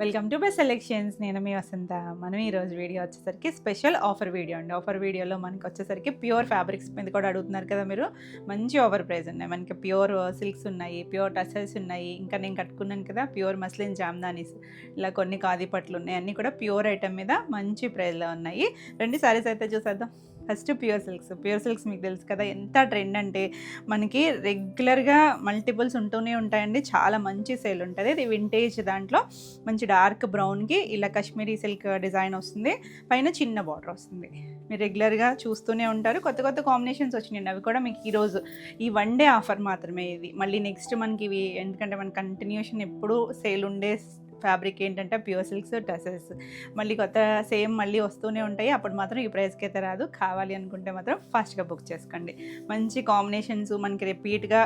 Welcome to best selections. నేను మీ వసంత. మనం ఈరోజు వీడియో వచ్చేసరికి స్పెషల్ ఆఫర్ వీడియో అండి. ఆఫర్ వీడియోలో మనకి వచ్చేసరికి ప్యూర్ ఫ్యాబ్రిక్స్ మీద కూడా అడుగుతున్నారు కదా మీరు. మంచి ఆఫర్ ప్రైస్ ఉన్నాయి. మనకి ప్యూర్ సిల్క్స్ ఉన్నాయి, ప్యూర్ టసల్స్ ఉన్నాయి, ఇంకా నేను కట్టుకున్నాను కదా ప్యూర్ మస్లిన్ జామ్దానీస్, ఇలా కొన్ని ఖాదీ పట్లు ఉన్నాయి. అన్నీ కూడా ప్యూర్ ఐటమ్ మీద మంచి ప్రైస్లో ఉన్నాయి. రెండు సారీస్ అయితే చూసేద్దాం. ఫస్ట్ ప్యూర్ సిల్క్స్ మీకు తెలుసు కదా ఎంత ట్రెండ్ అంటే మనకి రెగ్యులర్గా మల్టిపుల్స్ ఉంటూనే ఉంటాయండి. చాలా మంచి సేల్ ఉంటుంది. ఇది వింటేజ్ దాంట్లో మంచి డార్క్ బ్రౌన్కి ఇలా కాశ్మీరీ సిల్క్ డిజైన్ వస్తుంది, పైన చిన్న బార్డర్ వస్తుంది. మీరు రెగ్యులర్గా చూస్తూనే ఉంటారు. కొత్త కొత్త కాంబినేషన్స్ వచ్చినాయండి, అవి కూడా మీకు ఈరోజు ఈ వన్ డే ఆఫర్ మాత్రమే ఇది. మళ్ళీ నెక్స్ట్ మనకి ఇవి ఎందుకంటే మన కంటిన్యూషన్ ఎప్పుడూ సేల్ ఉండే ఫ్యాబ్రిక్ ఏంటంటే ప్యూర్ సిల్క్స్ టసల్స్ మళ్ళీ కొత్త సేమ్ మళ్ళీ వస్తూనే ఉంటాయి. అప్పుడు మాత్రం ఈ ప్రైస్కి అయితే రాదు. కావాలి అనుకుంటే మాత్రం ఫాస్ట్గా బుక్ చేసుకోండి. మంచి కాంబినేషన్స్ మనకి రిపీట్గా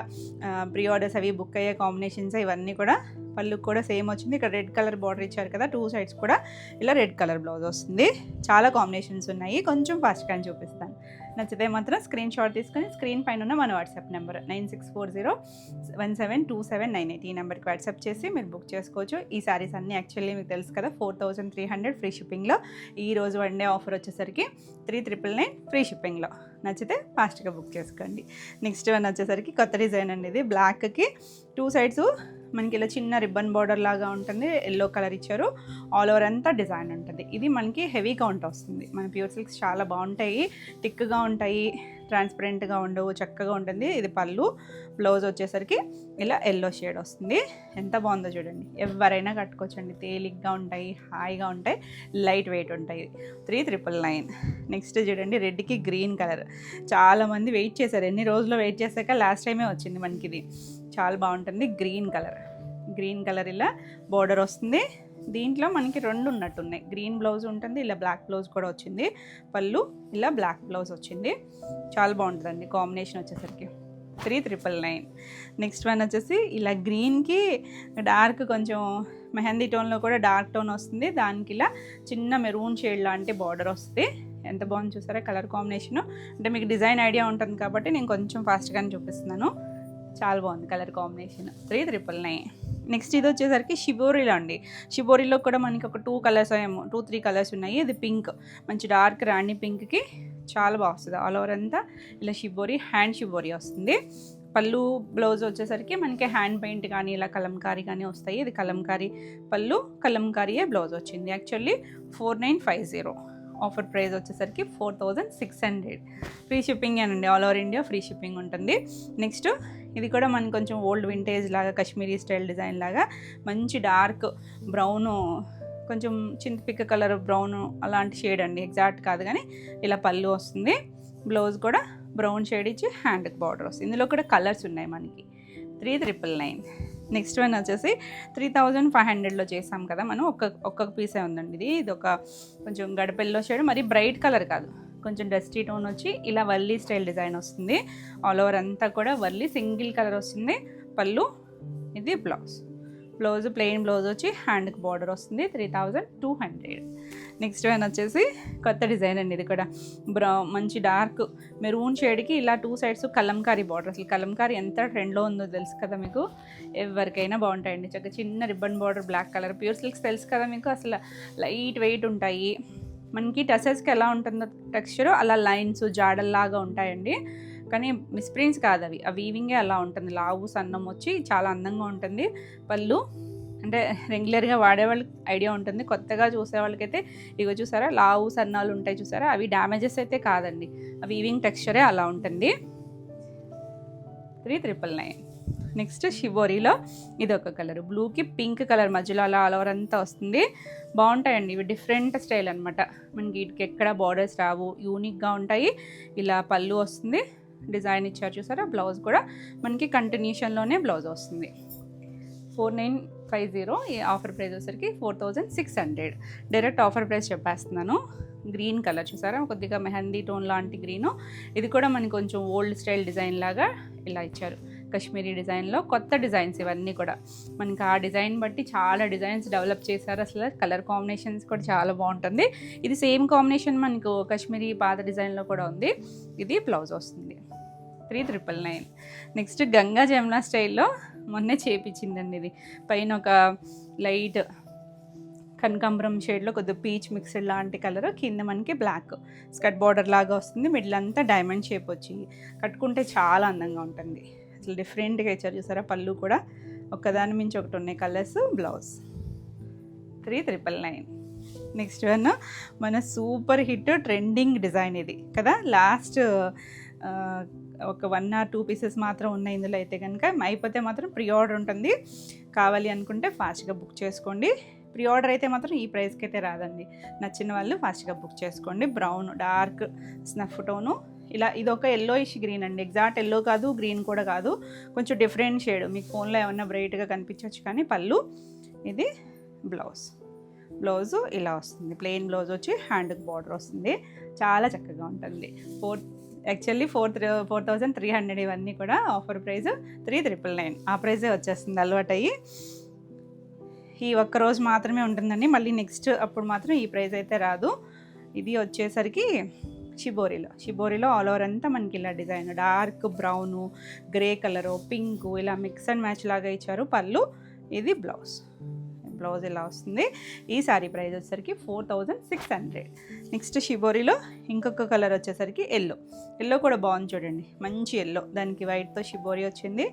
ప్రీ ఆర్డర్స్ అవి బుక్ అయ్యే కాంబినేషన్స్ ఇవన్నీ కూడా. పళ్ళు కూడా సేమ్ వచ్చింది. ఇక్కడ రెడ్ కలర్ బార్డర్ ఇచ్చారు కదా, టూ సైడ్స్ కూడా ఇలా రెడ్ కలర్ బ్లౌజ్ వస్తుంది. చాలా కాంబినేషన్స్ ఉన్నాయి. కొంచెం ఫాస్ట్గా చూపిస్తాను. నచ్చితే మాత్రం స్క్రీన్ షాట్ తీసుకొని స్క్రీన్ పైన ఉన్న మన వాట్సాప్ నెంబర్ 9640172798 ఈ నెంబర్కి వాట్సాప్ చేసి మీరు బుక్ చేసుకోవచ్చు. ఈ శారీస్ అన్నీ యాక్చువల్లీ మీకు తెలుసు కదా 4300 ఫ్రీ షిప్పింగ్లో. ఈ రోజు వన్ డే ఆఫర్ వచ్చేసరికి 3999 ఫ్రీ షిప్పింగ్లో. నచ్చితే ఫాస్ట్గా బుక్ చేసుకోండి. నెక్స్ట్ వన్ వచ్చేసరికి కొత్త డిజైన్ అండి. ఇది బ్లాక్కి టూ సైడ్స్ మనకి ఇలా చిన్న రిబ్బన్ బార్డర్ లాగా ఉంటుంది. ఎల్లో కలర్ ఇచ్చారు. ఆల్ ఓవర్ అంతా డిజైన్ ఉంటుంది. ఇది మనకి హెవీ కౌంట్ వస్తుంది. మన ప్యూర్ సిల్క్స్ చాలా బాగుంటాయి, థిక్గా ఉంటాయి, ట్రాన్స్పరెంట్గా ఉండవు, చక్కగా ఉంటుంది. ఇది పళ్ళు. బ్లౌజ్ వచ్చేసరికి ఇలా ఎల్లో షేడ్ వస్తుంది. ఎంత బాగుందో చూడండి. ఎవరైనా కట్టుకోవచ్చండి. తేలిగ్గా ఉంటాయి, హాయిగా ఉంటాయి, లైట్ వెయిట్ ఉంటాయి. 3999. నెక్స్ట్ చూడండి రెడ్కి గ్రీన్ కలర్. చాలామంది వెయిట్ చేశారు. ఎన్ని రోజులు వెయిట్ చేశాక లాస్ట్ టైమే వచ్చింది మనకి ఇది. చాలా బాగుంటుంది. గ్రీన్ కలర్ ఇలా బోర్డర్ వస్తుంది. దీంట్లో మనకి రెండు ఉన్నట్టున్నాయి. గ్రీన్ బ్లౌజ్ ఉంటుంది, ఇలా బ్లాక్ బ్లౌజ్ కూడా వచ్చింది. పళ్ళు ఇలా బ్లాక్ బ్లౌజ్ వచ్చింది. చాలా బాగుంటుందండి కాంబినేషన్ వచ్చేసరికి. 3999. నెక్స్ట్ వన్ వచ్చేసి ఇలా గ్రీన్కి డార్క్ కొంచెం మెహందీ టోన్లో కూడా డార్క్ టోన్ వస్తుంది. దానికి ఇలా చిన్న మెరూన్ షేడ్ లాంటి బార్డర్ వస్తుంది. ఎంత బాగుంది చూసారా కలర్ కాంబినేషను. అంటే మీకు డిజైన్ ఐడియా ఉంటుంది కాబట్టి నేను కొంచెం ఫాస్ట్గానే చూపిస్తున్నాను. చాలా బాగుంది కలర్ కాంబినేషన్. 3999. నెక్స్ట్ ఇది వచ్చేసరికి షిబోరీలో అండి. షిబోరీలో కూడా మనకి ఒక 2-3 కలర్స్ ఉన్నాయి. ఇది పింక్, మంచి డార్క్ రాణి పింక్కి చాలా బాగా వస్తుంది. ఆల్ ఓవర్ అంతా ఇలా షిబోరీ, హ్యాండ్ షిబోరీ వస్తుంది. పళ్ళు బ్లౌజ్ వచ్చేసరికి మనకి హ్యాండ్ పెయింట్ కానీ ఇలా కలంకారీ కానీ వస్తాయి. ఇది కలంకారీ పళ్ళు, కలంకారీయే బ్లౌజ్ వచ్చింది. యాక్చువల్లీ 4950. ఆఫర్ ప్రైస్ వచ్చేసరికి 4600. ఫ్రీ షిప్పింగ్ అనండి. All over India free shipping ఉంటుంది. నెక్స్ట్ ఇది కూడా మనకి కొంచెం ఓల్డ్ వింటేజ్ లాగా కాశ్మీరీ స్టైల్ డిజైన్ లాగా మంచి డార్క్ బ్రౌను, కొంచెం చింతపిక్క కలర్ బ్రౌను అలాంటి షేడ్ అండి. ఎగ్జాక్ట్ కాదు కానీ ఇలా పళ్ళు వస్తుంది. బ్లౌజ్ కూడా బ్రౌన్ షేడ్ ఇచ్చి హ్యాండ్కి బార్డర్ వస్తుంది. ఇందులో కూడా కలర్స్ ఉన్నాయి మనకి. 3999. నెక్స్ట్ వన్ వచ్చేసి 3500లో చేసాం కదా మనం. ఒక్కొక్క పీసే ఉందండి. ఇది ఒక కొంచెం గడపెల్లో షేడ్, మరి బ్రైట్ కలర్ కాదు, కొంచెం డస్టీ టోన్ వచ్చి ఇలా వర్లీ స్టైల్ డిజైన్ వస్తుంది. ఆల్ ఓవర్ అంతా కూడా వర్లీ సింగిల్ కలర్ వస్తుంది. పళ్ళు, ఇది బ్లౌజ్ ప్లెయిన్ బ్లౌజ్ వచ్చి హ్యాండ్కి బార్డర్ వస్తుంది. 3200. నెక్స్ట్ వన్ వచ్చేసి కొత్త డిజైన్ అండి. ఇది కూడా మంచి డార్క్ మెరూన్ షేడ్కి ఇలా టూ సైడ్స్ కలంకారీ బార్డర్. అసలు కలంకారీ ఎంత ట్రెండ్లో ఉందో తెలుసు కదా మీకు. ఎవరికైనా బాగుంటాయండి. చక్కగా చిన్న ribbon border black colour. Pure silks తెలుసు కదా మీకు, అసలు లైట్ వెయిట్ ఉంటాయి. మనకి టసల్స్కి ఎలా ఉంటుందో టెక్స్చర్ అలా లైన్స్ జాడల్లాగా ఉంటాయండి. కానీ మిస్ప్రింట్స్ కాదు అవి, ఆ వీవింగే అలా ఉంటుంది. లావు సన్నం వచ్చి చాలా అందంగా ఉంటుంది. పళ్ళు అంటే రెగ్యులర్గా వాడేవాళ్ళకి ఐడియా ఉంటుంది. కొత్తగా చూసే వాళ్ళకైతే ఇగో చూసారా లావు సన్నాలు ఉంటాయి చూసారా, అవి డ్యామేజెస్ అయితే కాదండి, ఆ వీవింగ్ టెక్స్చరే అలా ఉంటుంది. 3999. నెక్స్ట్ షిబోరీలో ఇది ఒక కలర్, బ్లూకి పింక్ కలర్ మధ్యలో అలా ఆల్ ఓవర్ అంతా వస్తుంది. బాగుంటాయండి ఇవి. డిఫరెంట్ స్టైల్ అనమాట. మనకి వీటికి ఎక్కడ బార్డర్స్ రావు, యూనిక్గా ఉంటాయి. ఇలా పళ్ళు వస్తుంది, డిజైన్ ఇచ్చారు చూసారా. బ్లౌజ్ కూడా మనకి కంటిన్యూషన్లోనే బ్లౌజ్ వస్తుంది. 4950. ఈ ఆఫర్ ప్రైస్ వచ్చేసరికి 4600. డైరెక్ట్ ఆఫర్ ప్రైస్ చెప్పేస్తున్నాను. గ్రీన్ కలర్ చూసారా, కొద్దిగా మెహందీ టోన్ లాంటి గ్రీను. ఇది కూడా మనకి కొంచెం ఓల్డ్ స్టైల్ డిజైన్ లాగా ఇలా ఇచ్చారు. కాశ్మీరీ డిజైన్లో కొత్త డిజైన్స్ ఇవన్నీ కూడా మనకి ఆ డిజైన్ బట్టి చాలా డిజైన్స్ డెవలప్ చేశారు. అసలు కలర్ కాంబినేషన్స్ కూడా చాలా బాగుంటుంది. ఇది సేమ్ కాంబినేషన్ మనకు కాశ్మీరీ పాత డిజైన్లో కూడా ఉంది. ఇది బ్లౌజ్ వస్తుంది. 3999. నెక్స్ట్ గంగా జమున స్టైల్లో మొన్నే చేపించిందండి. ఇది పైన ఒక లైట్ కనకాంబరం షేడ్లో కొద్దిగా పీచ్ మిక్స్డ్ లాంటి కలర్, కింద మనకి బ్లాక్ స్కర్ట్ బార్డర్ లాగా వస్తుంది. మిడిల్ అంతా డైమండ్ షేప్ వచ్చి కట్టుకుంటే చాలా అందంగా ఉంటుంది. అసలు డిఫరెంట్గా ఇచ్చారు చూసారా. పళ్ళు కూడా ఒకదాని మించి ఒకటి ఉన్నాయి కలర్స్. బ్లౌజ్ 3,999. నెక్స్ట్ వన్ మన సూపర్ హిట్ ట్రెండింగ్ డిజైన్ ఇది కదా. లాస్ట్ ఒక 1 or 2 పీసెస్ మాత్రం ఉన్నాయి ఇందులో. అయితే కనుక అయిపోతే మాత్రం ప్రీ ఆర్డర్ ఉంటుంది. కావాలి అనుకుంటే ఫాస్ట్గా బుక్ చేసుకోండి. ప్రీ ఆర్డర్ అయితే మాత్రం ఈ ప్రైస్కి అయితే రాదండి. నచ్చిన వాళ్ళు ఫాస్ట్గా బుక్ చేసుకోండి. బ్రౌన్ డార్క్ స్నఫ్ టోను ఇలా, ఇది ఒక ఎల్లోయిష్ గ్రీన్ అండి. ఎగ్జాక్ట్ ఎల్లో కాదు, గ్రీన్ కూడా కాదు, కొంచెం డిఫరెంట్ షేడ్. మీకు ఫోన్లో ఏమన్నా బ్రైట్గా కనిపించవచ్చు కానీ పళ్ళు. ఇది బ్లౌజు ఇలా వస్తుంది. ప్లెయిన్ బ్లౌజ్ వచ్చి హ్యాండ్కి బార్డర్ వస్తుంది. చాలా చక్కగా ఉంటుంది. 4,300 ఇవన్నీ కూడా ఆఫర్ ప్రైస్ 3,999. ఆ ప్రైజే వచ్చేస్తుంది అలవాటు అయ్యి. ఈ ఒక్కరోజు మాత్రమే ఉంటుందండి. మళ్ళీ నెక్స్ట్ అప్పుడు మాత్రం ఈ ప్రైస్ అయితే రాదు. ఇది వచ్చేసరికి షిబోరిలో ఆల్ ఓవర్ అంతా మనకి ఇలా design dark brown, grey colour, pink ఇలా మిక్స్ అండ్ మ్యాచ్ లాగా ఇచ్చారు. పళ్ళు. ఇది బ్లౌజ్ ఇలా వస్తుంది. ఈ సారీ ప్రైస్ వచ్చేసరికి 4,600. నెక్స్ట్ షిబోరిలో ఇంకొక కలర్ వచ్చేసరికి ఎల్లో కూడా బాగుంది చూడండి. మంచి ఎల్లో, దానికి వైట్తో షిబోరి వచ్చింది.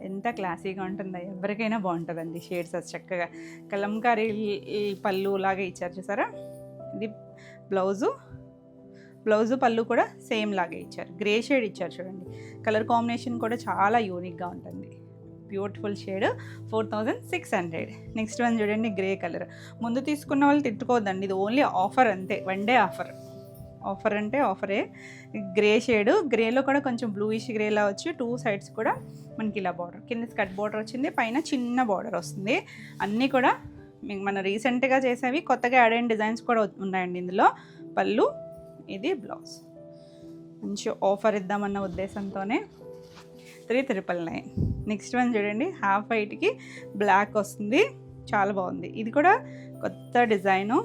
ఎంత క్లాసీగా ఉంటుందో, ఎవరికైనా బాగుంటుందండి షేడ్స్. అది చక్కగా కలంకారీ పళ్ళు లాగా ఇచ్చారు చూసారా. ఇది బ్లౌజు పళ్ళు కూడా సేమ్ లాగే ఇచ్చారు. గ్రే షేడ్ ఇచ్చారు చూడండి. కలర్ కాంబినేషన్ కూడా చాలా యూనిక్గా ఉంటుంది. Beautiful shade. 4,600. నెక్స్ట్ వన్ చూడండి, గ్రే కలర్. ముందు తీసుకున్న వాళ్ళు తిట్టుకోవద్దండి, ఇది ఓన్లీ ఆఫర్ అంతే. 1 డే ఆఫర్ అంటే ఆఫరే. గ్రే షేడు, గ్రేలో కూడా కొంచెం బ్లూయిష్ గ్రేలా వచ్చి 2 సైడ్స్ కూడా మనకి ఇలా బార్డర్, కింద స్కర్ట్ బార్డర్ వచ్చింది, పైన చిన్న బార్డర్ వస్తుంది. అన్నీ కూడా మీకు మన రీసెంట్గా చేసేవి, కొత్తగా యాడ్ అయిన డిజైన్స్ కూడా ఉన్నాయండి ఇందులో. పళ్ళు. ఇది బ్లౌజ్. మంచి ఆఫర్ ఇద్దామన్న ఉద్దేశంతోనే 3,999. నెక్స్ట్ వన్ చూడండి, హాఫ్ వైట్కి బ్లాక్ వస్తుంది. చాలా బాగుంది. ఇది కూడా కొత్త డిజైను.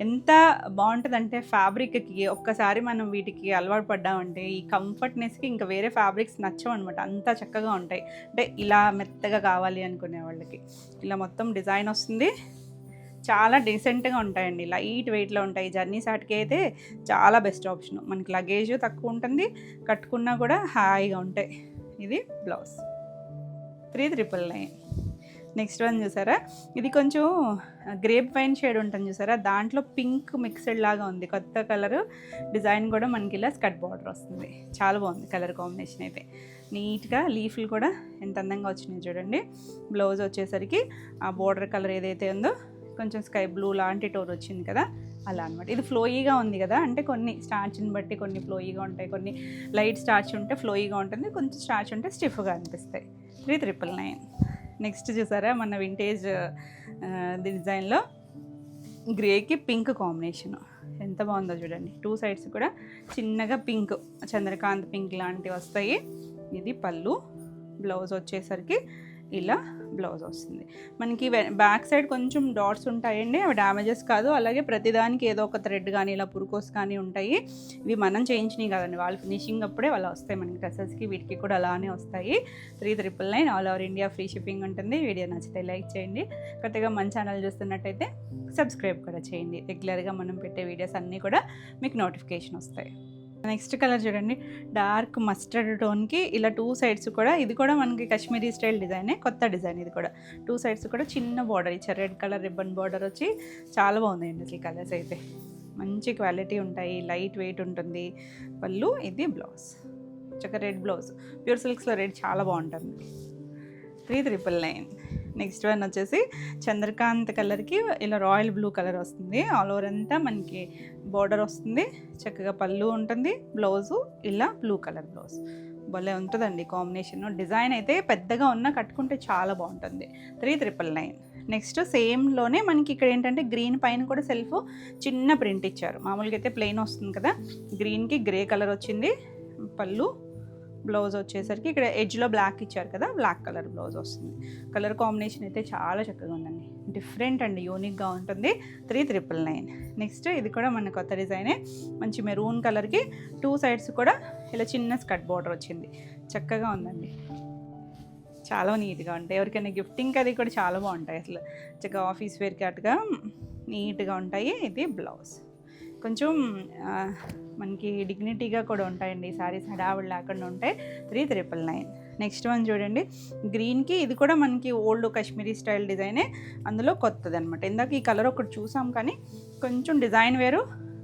ఎంత బాగుంటుందంటే ఫ్యాబ్రిక్కి ఒక్కసారి మనం వీటికి అలవాటు పడ్డామంటే ఈ కంఫర్ట్నెస్కి ఇంకా వేరే ఫ్యాబ్రిక్స్ నచ్చవు అనమాట. అంత చక్కగా ఉంటాయి. అంటే ఇలా మెత్తగా కావాలి అనుకునే వాళ్ళకి ఇలా మొత్తం డిజైన్ వస్తుంది. చాలా డీసెంట్గా ఉంటాయండి. లైట్ వెయిట్లో ఉంటాయి. జర్నీ సాట్కి అయితే చాలా బెస్ట్ ఆప్షన్. మనకి లగేజ్ తక్కువ ఉంటుంది, కట్టుకున్నా కూడా హాయిగా ఉంటాయి. ఇది బ్లౌజ్. 3,999. నెక్స్ట్ వన్ చూసారా, ఇది కొంచెం గ్రేప్ వైన్ షేడ్ ఉంటుంది చూసారా, దాంట్లో పింక్ మిక్స్డ్ లాగా ఉంది. కొత్త కలర్ డిజైన్ కూడా మనకి ఇలా స్కర్ట్ బార్డర్ వస్తుంది. చాలా బాగుంది కలర్ కాంబినేషన్ అయితే. నీట్గా లీఫ్లు కూడా ఎంత అందంగా వచ్చినాయి చూడండి. బ్లౌజ్ వచ్చేసరికి ఆ బార్డర్ కలర్ ఏదైతే ఉందో కొంచెం స్కై బ్లూ లాంటి టోన్ వచ్చింది కదా, అలా అనమాట. ఇది ఫ్లోయీగా ఉంది కదా, అంటే కొన్ని స్టార్చ్ని బట్టి కొన్ని ఫ్లోయీగా ఉంటాయి, కొన్ని లైట్ స్టార్చ్ ఉంటే ఫ్లోయీగా ఉంటుంది, కొంచెం స్టార్చ్ ఉంటే స్టిఫ్గా అనిపిస్తాయి. 3,999. నెక్స్ట్ చూసారా, మన వింటేజ్ డిజైన్లో గ్రేకి పింక్ కాంబినేషను ఎంత బాగుందో చూడండి. 2 సైడ్స్ కూడా చిన్నగా పింక్, చంద్రకాంత్ పింక్ లాంటివి వస్తాయి. ఇది పళ్ళు. బ్లౌజ్ వచ్చేసరికి ఇలా బ్లౌజ్ వస్తుంది. మనకి బ్యాక్ సైడ్ కొంచెం డాట్స్ ఉంటాయండి, అవి డ్యామేజెస్ కాదు. అలాగే ప్రతిదానికి ఏదో ఒక థ్రెడ్ కానీ ఇలా పురుకోస్ కానీ ఉంటాయి. ఇవి మనం చేయించినవి కాదండి, వాళ్ళు ఫినిషింగ్ అప్పుడే అలా వస్తాయి మనకి. డ్రెస్సెస్కి వీటికి కూడా అలానే వస్తాయి. 3,999. All over India free shipping ఉంటుంది. వీడియో నచ్చితే లైక్ చేయండి. కొత్తగా మన ఛానల్ చూస్తున్నట్టయితే సబ్స్క్రైబ్ కూడా చేయండి. రెగ్యులర్గా మనం పెట్టే వీడియోస్ అన్నీ కూడా మీకు నోటిఫికేషన్ వస్తాయి. నెక్స్ట్ కలర్ చూడండి, డార్క్ మస్టర్డ్ టోన్కి ఇలా 2 సైడ్స్ కూడా, ఇది కూడా మనకి కాశ్మీరీ స్టైల్ డిజైనే, కొత్త డిజైన్. ఇది కూడా 2 సైడ్స్ కూడా చిన్న బార్డర్ ఇచ్చారు. రెడ్ కలర్ రిబ్బన్ బార్డర్ వచ్చి చాలా బాగుందండి. అసలు కలర్స్ అయితే మంచి క్వాలిటీ ఉంటాయి, లైట్ వెయిట్ ఉంటుంది. పళ్ళు. ఇది బ్లౌజ్. చక్కగా రెడ్ బ్లౌజ్. ప్యూర్ సిల్క్స్లో రెడ్ చాలా బాగుంటుంది. 3,999. నెక్స్ట్ వన్ వచ్చేసి చంద్రకాంత్ కలర్కి ఇలా రాయల్ బ్లూ కలర్ వస్తుంది. ఆల్ ఓవర్ అంతా మనకి బార్డర్ వస్తుంది. చక్కగా పళ్ళు ఉంటుంది. బ్లౌజు ఇలా బ్లూ కలర్ బ్లౌజ్. భలే ఉంటుందండి కాంబినేషన్. డిజైన్ అయితే పెద్దగా ఉన్నా కట్టుకుంటే చాలా బాగుంటుంది. 3,999. నెక్స్ట్ సేమ్లోనే మనకి ఇక్కడ ఏంటంటే గ్రీన్ పైన కూడా సెల్ఫ్ చిన్న ప్రింట్ ఇచ్చారు. మామూలుగా అయితే ప్లెయిన్ వస్తుంది కదా, గ్రీన్కి గ్రే కలర్ వచ్చింది. పళ్ళు. బ్లౌజ్ వచ్చేసరికి ఇక్కడ ఎడ్జ్లో బ్లాక్ ఇచ్చారు కదా, బ్లాక్ కలర్ బ్లౌజ్ వస్తుంది. కలర్ కాంబినేషన్ అయితే చాలా చక్కగా ఉందండి. డిఫరెంట్ అండి, యూనిక్గా ఉంటుంది. 3,999. నెక్స్ట్ ఇది కూడా మన కొత్త డిజైనే. మంచి మెరూన్ కలర్కి 2 సైడ్స్ కూడా ఇలా చిన్న స్కర్ట్ బార్డర్ వచ్చింది. చక్కగా ఉందండి, చాలా నీట్గా ఉంటాయి. ఎవరికైనా గిఫ్టింగ్కి అది కూడా చాలా బాగుంటాయి అసలు. చక్కగా ఆఫీస్ వేర్కి అటుగా నీట్గా ఉంటాయి. ఇది బ్లౌజ్ కొంచెం మనకి డిగ్నిటీగా కూడా ఉంటాయండి ఈ సారీస్, హడావుడు లేకుండా ఉంటాయి. 3,999. నెక్స్ట్ వన్ చూడండి, గ్రీన్కి ఇది కూడా మనకి ఓల్డ్ కాశ్మీరీ స్టైల్ డిజైనే, అందులో కొత్తది అనమాట. ఇందాక ఈ కలర్ ఒకటి చూసాం కానీ కొంచెం డిజైన్ వేరు,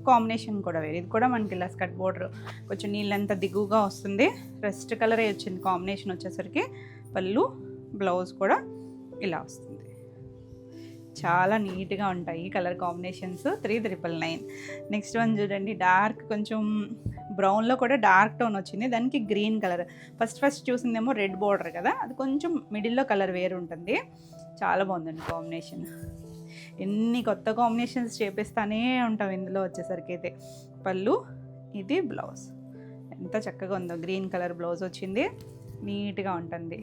కాంబినేషన్ కూడా వేరు. ఇది కూడా మనకి ఇలా స్కర్ట్ బోర్డర్ కొంచెం నీళ్ళంతా దిగువగా వస్తుంది. రెస్ట్ కలరే వచ్చింది కాంబినేషన్ వచ్చేసరికి. పళ్ళు బ్లౌజ్ కూడా ఇలా వస్తుంది. చాలా నీట్గా ఉంటాయి కలర్ కాంబినేషన్స్. 3,999. నెక్స్ట్ వన్ చూడండి, డార్క్ కొంచెం బ్రౌన్లో కూడా డార్క్ టోన్ వచ్చింది, దానికి గ్రీన్ కలర్. ఫస్ట్ చూసిందేమో రెడ్ బోర్డర్ కదా, అది కొంచెం మిడిల్లో కలర్ వేరు ఉంటుంది. చాలా బాగుందండి కాంబినేషన్. ఎన్ని కొత్త కాంబినేషన్స్ చేపిస్తానే ఉంటాం ఇందులో వచ్చేసరికి అయితే. పళ్ళు ఇది బ్లౌజ్ ఎంత చక్కగా ఉందో, గ్రీన్ కలర్ బ్లౌజ్ వచ్చింది, నీట్గా ఉంటుంది.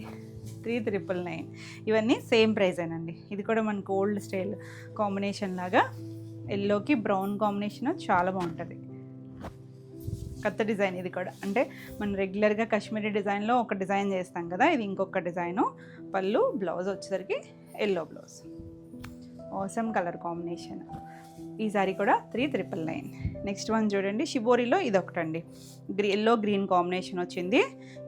3,999. ఇవన్నీ సేమ్ ప్రైజేనండి. ఇది కూడా మనకు ఓల్డ్ స్టైల్ కాంబినేషన్ లాగా, ఎల్లోకి బ్రౌన్ కాంబినేషన్ చాలా బాగుంటుంది. కొత్త డిజైన్ ఇది కూడా, అంటే మనం రెగ్యులర్గా కాశ్మీరీ డిజైన్లో ఒక డిజైన్ చేస్తాం కదా, ఇది ఇంకొక డిజైను. పళ్ళు బ్లౌజ్ వచ్చేసరికి yellow blouse. Awesome colour combination. ఈ సారీ కూడా 3,999. నెక్స్ట్ వన్ చూడండి, షిబోరిలో ఇది ఒకటండి, ఎల్లో గ్రీన్ కాంబినేషన్ వచ్చింది.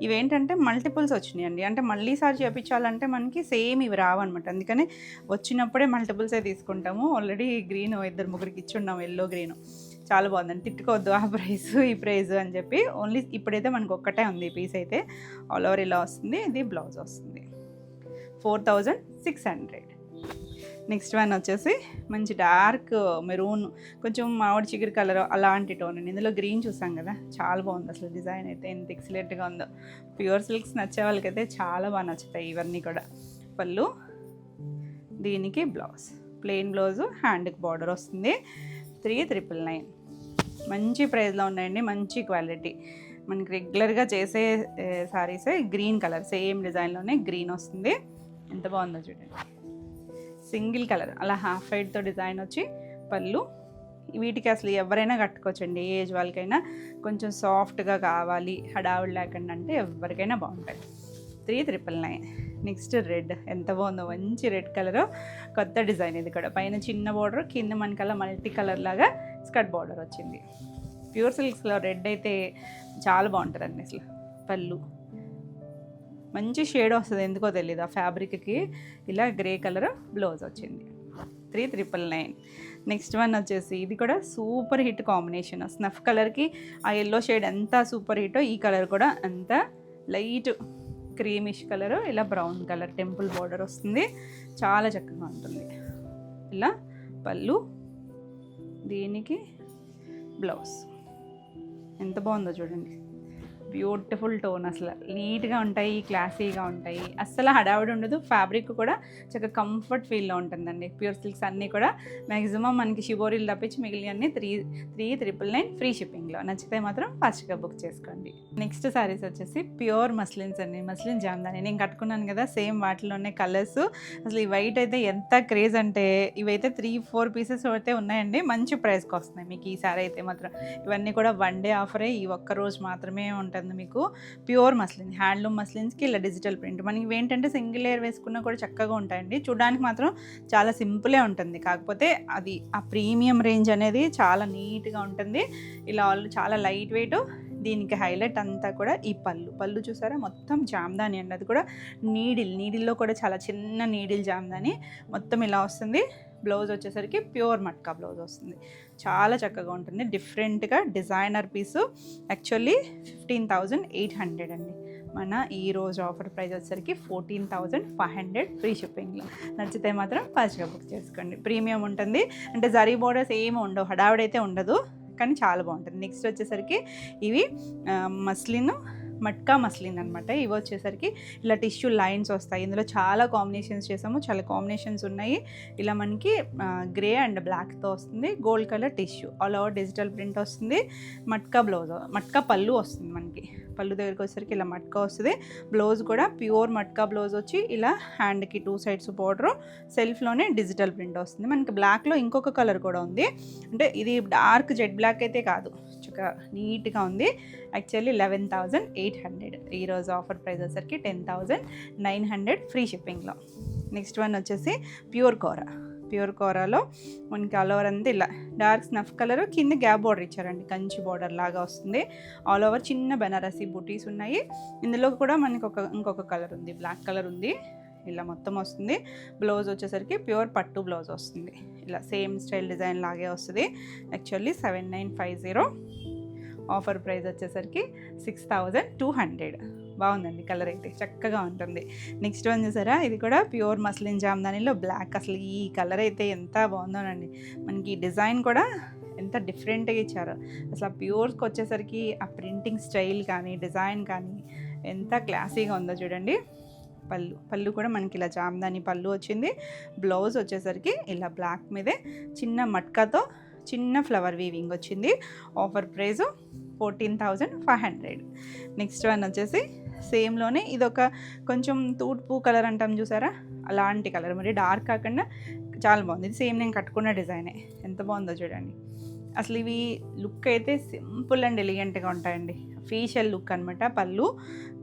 ఇవేంటంటే మల్టిపుల్స్ వచ్చినాయండి, అంటే మళ్ళీ సారి చేయించాలంటే మనకి సేమ్ ఇవి రావన్నమాట. అందుకని వచ్చినప్పుడే మల్టిపుల్సే తీసుకుంటాము. ఆల్రెడీ గ్రీన్ 2-3కి ఇచ్చున్నాము, ఎల్లో గ్రీను. చాలా బాగుందండి, తిట్టుకోవద్దు ఆ ప్రైస్ ఈ ప్రైస్ అని చెప్పి. ఓన్లీ ఇప్పుడైతే మనకు ఒక్కటే ఉంది ఈ పీస్ అయితే. ఆల్ ఓవర్ ఇలా వస్తుంది. ఇది బ్లౌజ్ వస్తుంది. 4,600. నెక్స్ట్ వన్ వచ్చేసి మంచి డార్క్ మెరూన్, కొంచెం మామిడి చిగురు కలర్ అలాంటి టోన్ అండి. ఇందులో గ్రీన్ చూసాం కదా, చాలా బాగుంది అసలు. డిజైన్ అయితే ఎంత ఎక్సలెంట్గా ఉందో. ప్యూర్ సిల్క్స్ నచ్చే వాళ్ళకైతే చాలా బాగా నచ్చుతాయి ఇవన్నీ కూడా. పళ్ళు దీనికి బ్లౌజ్, ప్లెయిన్ బ్లౌజు, హ్యాండ్కి బార్డర్ వస్తుంది. 3,999. మంచి ప్రైస్లో ఉన్నాయండి, మంచి క్వాలిటీ. మనకి రెగ్యులర్గా చేసే సారీసే. గ్రీన్ కలర్ సేమ్ డిజైన్లోనే గ్రీన్ వస్తుంది. ఎంత బాగుందో చూడండి, సింగిల్ కలర్ అలా హాఫ్ వైట్తో డిజైన్ వచ్చి. పళ్ళు వీటికి అసలు ఎవరైనా కట్టుకోవచ్చండి, ఏ ఏజ్ వాళ్ళకైనా. కొంచెం సాఫ్ట్గా కావాలి, హడావుడి లేకుండా అంటే ఎవరికైనా బాగుంటాయి. 3,999. నెక్స్ట్ రెడ్, ఎంత బాగుందో, మంచి రెడ్ కలరు, కొత్త డిజైన్. ఇది కూడా పైన చిన్న బార్డర్, కింద మనకల్లా మల్టీ కలర్ లాగా స్కర్ట్ బార్డర్ వచ్చింది. ప్యూర్ సిల్క్స్లో రెడ్ అయితే చాలా బాగుంటుందండి అసలు. పళ్ళు మంచి షేడ్ వస్తుంది, ఎందుకో తెలియదు ఆ ఫ్యాబ్రిక్కి. ఇలా గ్రే కలర్ బ్లౌజ్ వచ్చింది. 3,999. నెక్స్ట్ వన్ వచ్చేసి ఇది కూడా సూపర్ హిట్ కాంబినేషన్. స్నఫ్ కలర్కి ఆ ఎల్లో షేడ్ ఎంత సూపర్ హిట్టో, ఈ కలర్ కూడా అంత లైట్ క్రీమిష్ కలర్, ఇలా బ్రౌన్ కలర్ టెంపుల్ బార్డర్ వస్తుంది. చాలా చక్కగా ఉంటుంది. ఇలా పళ్ళు దీనికి బ్లౌజ్. ఎంత బాగుందో చూడండి, బ్యూటిఫుల్ టోన్. అసలు నీట్గా ఉంటాయి, క్లాసీగా ఉంటాయి, అస్సలు హడావిడి ఉండదు. ఫ్యాబ్రిక్ కూడా చక్కగా కంఫర్ట్ ఫీల్లో ఉంటుందండి. ప్యూర్ సిల్క్స్ అన్నీ కూడా మ్యాక్సిమం మనకి షిబోరీలు తప్పించి మిగిలిన అన్నీ 3,999 ఫ్రీ షిప్పింగ్లో. నచ్చితే మాత్రం ఫాస్ట్గా బుక్ చేసుకోండి. నెక్స్ట్ సారీస్ వచ్చేసి ప్యూర్ మస్లిన్స్ అండి, మస్లిన్ జామ్దాని. నేను కట్టుకున్నాను కదా, సేమ్ వాటిలోనే కలర్స్. అసలు ఈ వైట్ అయితే ఎంత క్రేజ్ అంటే, ఇవైతే 3-4 పీసెస్ అయితే ఉన్నాయండి. మంచి ప్రైస్కి వస్తున్నాయి మీకు ఈ సారీ అయితే మాత్రం. ఇవన్నీ కూడా 1 డే ఆఫరే, ఈ ఒక్క రోజు మాత్రమే ఉంటుంది మీకు. ప్యూర్ మస్లిన్, హ్యాండ్లూమ్ మస్లిన్స్కి ఇలా డిజిటల్ ప్రింట్. మనకి ఏంటంటే సింగిల్ లేయర్ వేసుకున్నా కూడా చక్కగా ఉంటాయండి. చూడడానికి మాత్రం చాలా సింపులే ఉంటుంది, కాకపోతే అది ఆ ప్రీమియం రేంజ్ అనేది చాలా నీట్గా ఉంటుంది. ఇలా చాలా లైట్ వెయిట్. దీనికి హైలైట్ అంతా కూడా ఈ పళ్ళు చూసారా, మొత్తం జామ్దాని అండి. అది కూడా నీడిల్లో కూడా చాలా చిన్న నీడిల్ జామ్దాని మొత్తం ఇలా వస్తుంది. బ్లౌజ్ వచ్చేసరికి ప్యూర్ మట్కా బ్లౌజ్ వస్తుంది. చాలా చక్కగా ఉంటుంది, డిఫరెంట్గా డిజైనర్ పీసు. యాక్చువల్లీ 15,800 అండి. మన ఈరోజు ఆఫర్ ప్రైస్ వచ్చేసరికి 14,500 ఫ్రీ షిప్పింగ్లో. నచ్చితే మాత్రం ఫాస్ట్గా బుక్ చేసుకోండి. ప్రీమియం ఉంటుంది, అంటే జరీ బోర్డర్స్ ఏమి ఉండవు, హడావిడైతే ఉండదు, కానీ చాలా బాగుంటుంది. నెక్స్ట్ వచ్చేసరికి ఇవి మస్లిన్, మట్కా మస్లిన్ అనమాట. ఇవి వచ్చేసరికి ఇలా టిష్యూ లైన్స్ వస్తాయి. ఇందులో చాలా కాంబినేషన్స్ చేసాము, చాలా కాంబినేషన్స్ ఉన్నాయి. ఇలా మనకి గ్రే అండ్ బ్లాక్తో వస్తుంది. Gold colour tissue, all over digital print వస్తుంది. మట్కా బ్లౌజ్, మట్కా పళ్ళు వస్తుంది మనకి. పళ్ళు దగ్గరికి వచ్చేసరికి ఇలా మట్కా వస్తుంది. బ్లౌజ్ కూడా ప్యూర్ మట్కా బ్లౌజ్ వచ్చి ఇలా హ్యాండ్కి 2 సైడ్స్ బోర్డర్, సెల్ఫ్లోనే డిజిటల్ ప్రింట్ వస్తుంది. మనకి బ్లాక్లో ఇంకొక కలర్ కూడా ఉంది, అంటే ఇది డార్క్ జెడ్ బ్లాక్ అయితే కాదు, చక్కగా నీట్గా ఉంది. యాక్చువల్లీ 11,800. ఈరోజు ఆఫర్ ప్రైస్ వచ్చేసరికి 10,900 ఫ్రీ షిప్పింగ్లో. నెక్స్ట్ వన్ వచ్చేసి ప్యూర్ కోరా. ప్యూర్ కోరాలో మనకి ఆల్ ఓవర్ అంతా ఇలా డార్క్ స్నఫ్ కలర్, కింద గ్యాప్ బార్డర్ ఇచ్చారండి, కంచి బార్డర్ లాగా వస్తుంది. ఆల్ ఓవర్ చిన్న బెనారసీ బూటీస్ ఉన్నాయి. ఇందులో కూడా మనకి ఇంకొక కలర్ ఉంది, బ్లాక్ కలర్ ఉంది. ఇలా మొత్తం వస్తుంది. బ్లౌజ్ వచ్చేసరికి ప్యూర్ పట్టు బ్లౌజ్ వస్తుంది. ఇలా సేమ్ స్టైల్ డిజైన్ లాగే వస్తుంది. యాక్చువల్లీ 7,950. ఆఫర్ ప్రైస్ వచ్చేసరికి 6,200. బాగుందండి, కలర్ అయితే చక్కగా ఉంటుంది. నెక్స్ట్ వన్ చూసారా, ఇది కూడా ప్యూర్ మస్లిన్ జామ్దానిలో బ్లాక్. అసలు ఈ కలర్ అయితే ఎంత బాగుందోనండి. మనకి డిజైన్ కూడా ఎంత డిఫరెంట్గా ఇచ్చారో. అసలు ఆ ప్యూర్కి వచ్చేసరికి ఆ ప్రింటింగ్ స్టైల్ కానీ డిజైన్ కానీ ఎంత క్లాసీగా ఉందో చూడండి. పళ్ళు కూడా మనకి ఇలా జామ్దాని పళ్ళు వచ్చింది. బ్లౌజ్ వచ్చేసరికి ఇలా బ్లాక్ మీదే చిన్న మట్కాతో చిన్న ఫ్లవర్ వీవింగ్ వచ్చింది. Offer price 14,500. నెక్స్ట్ వన్ వచ్చేసి సేమ్లోనే ఇదొక కొంచెం తూర్పు కలర్ అంటాం చూసారా, అలాంటి కలర్, మరి డార్క్ కాకుండా చాలా బాగుంది. ఇది సేమ్ నేను కట్టుకున్న డిజైనే. ఎంత బాగుందో చూడండి. అసలు ఇవి లుక్ అయితే సింపుల్ అండ్ ఎలిగెంట్గా ఉంటాయండి. ఫేషియల్ లుక్ అనమాట. పళ్ళు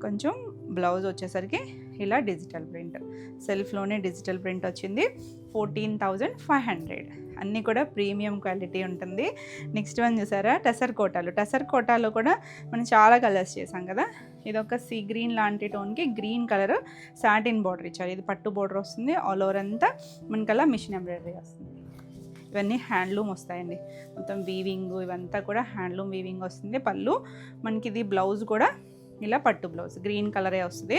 కొంచెం, బ్లౌజ్ వచ్చేసరికి ఇలా డిజిటల్ ప్రింట్, సెల్ఫ్లోనే డిజిటల్ ప్రింట్ వచ్చింది. 14,500. అన్నీ కూడా ప్రీమియం క్వాలిటీ ఉంటుంది. నెక్స్ట్ వన్ చూసారా, టసర్ కోటాలు. టసర్ కోటాలో కూడా మనం చాలా కలర్స్ చేసాం కదా. ఇది ఒక సీ గ్రీన్ లాంటి టోన్కి గ్రీన్ కలర్ సాటిన్ బార్డర్ ఇచ్చారు. ఇది పట్టు బార్డర్ వస్తుంది. ఆల్ ఓవర్ అంతా మనకలా మిషన్ ఎంబ్రాయిడరీ వస్తుంది. ఇవన్నీ హ్యాండ్లూమ్ వస్తాయండి. మొత్తం వీవింగ్ ఇవంతా కూడా హ్యాండ్లూమ్ వీవింగ్ వస్తుంది. పళ్ళు మనకి ఇది బ్లౌజ్ కూడా ఇలా పట్టు బ్లౌజ్ గ్రీన్ కలరే వస్తుంది.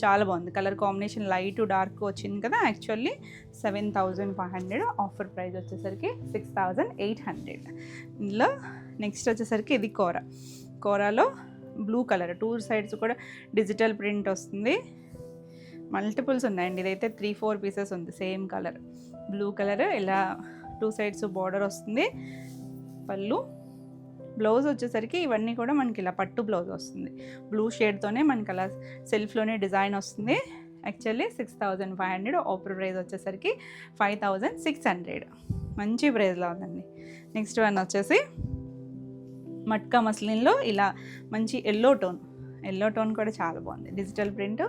చాలా బాగుంది. కలర్ కాంబినేషన్ లైట్ డార్క్ వచ్చింది కదా. యాక్చువల్లీ 7,500. ఆఫర్ ప్రైస్ వచ్చేసరికి 6,800. ఇందులో నెక్స్ట్ వచ్చేసరికి ఇది కోరాలో బ్లూ కలర్, 2 సైడ్స్ కూడా డిజిటల్ ప్రింట్ వస్తుంది. మల్టిపుల్స్ ఉన్నాయండి. ఇదైతే 3-4 పీసెస్ ఉంది. సేమ్ కలర్ బ్లూ కలర్, ఇలా 2 సైడ్స్ బార్డర్ వస్తుంది. పళ్ళు, బ్లౌజ్ వచ్చేసరికి ఇవన్నీ కూడా మనకి ఇలా పట్టు బ్లౌజ్ వస్తుంది. బ్లూ షేడ్తోనే మనకి అలా సెల్ఫ్లోనే డిజైన్ వస్తుంది. యాక్చువల్లీ 6,500. ఆఫర్ ప్రైస్ వచ్చేసరికి 5,600. మంచి ప్రైస్లో ఉందండి. నెక్స్ట్ వన్ వచ్చేసి మట్కా మస్లిన్లో ఇలా మంచి ఎల్లో టోన్ కూడా చాలా బాగుంది. డిజిటల్ ప్రింట్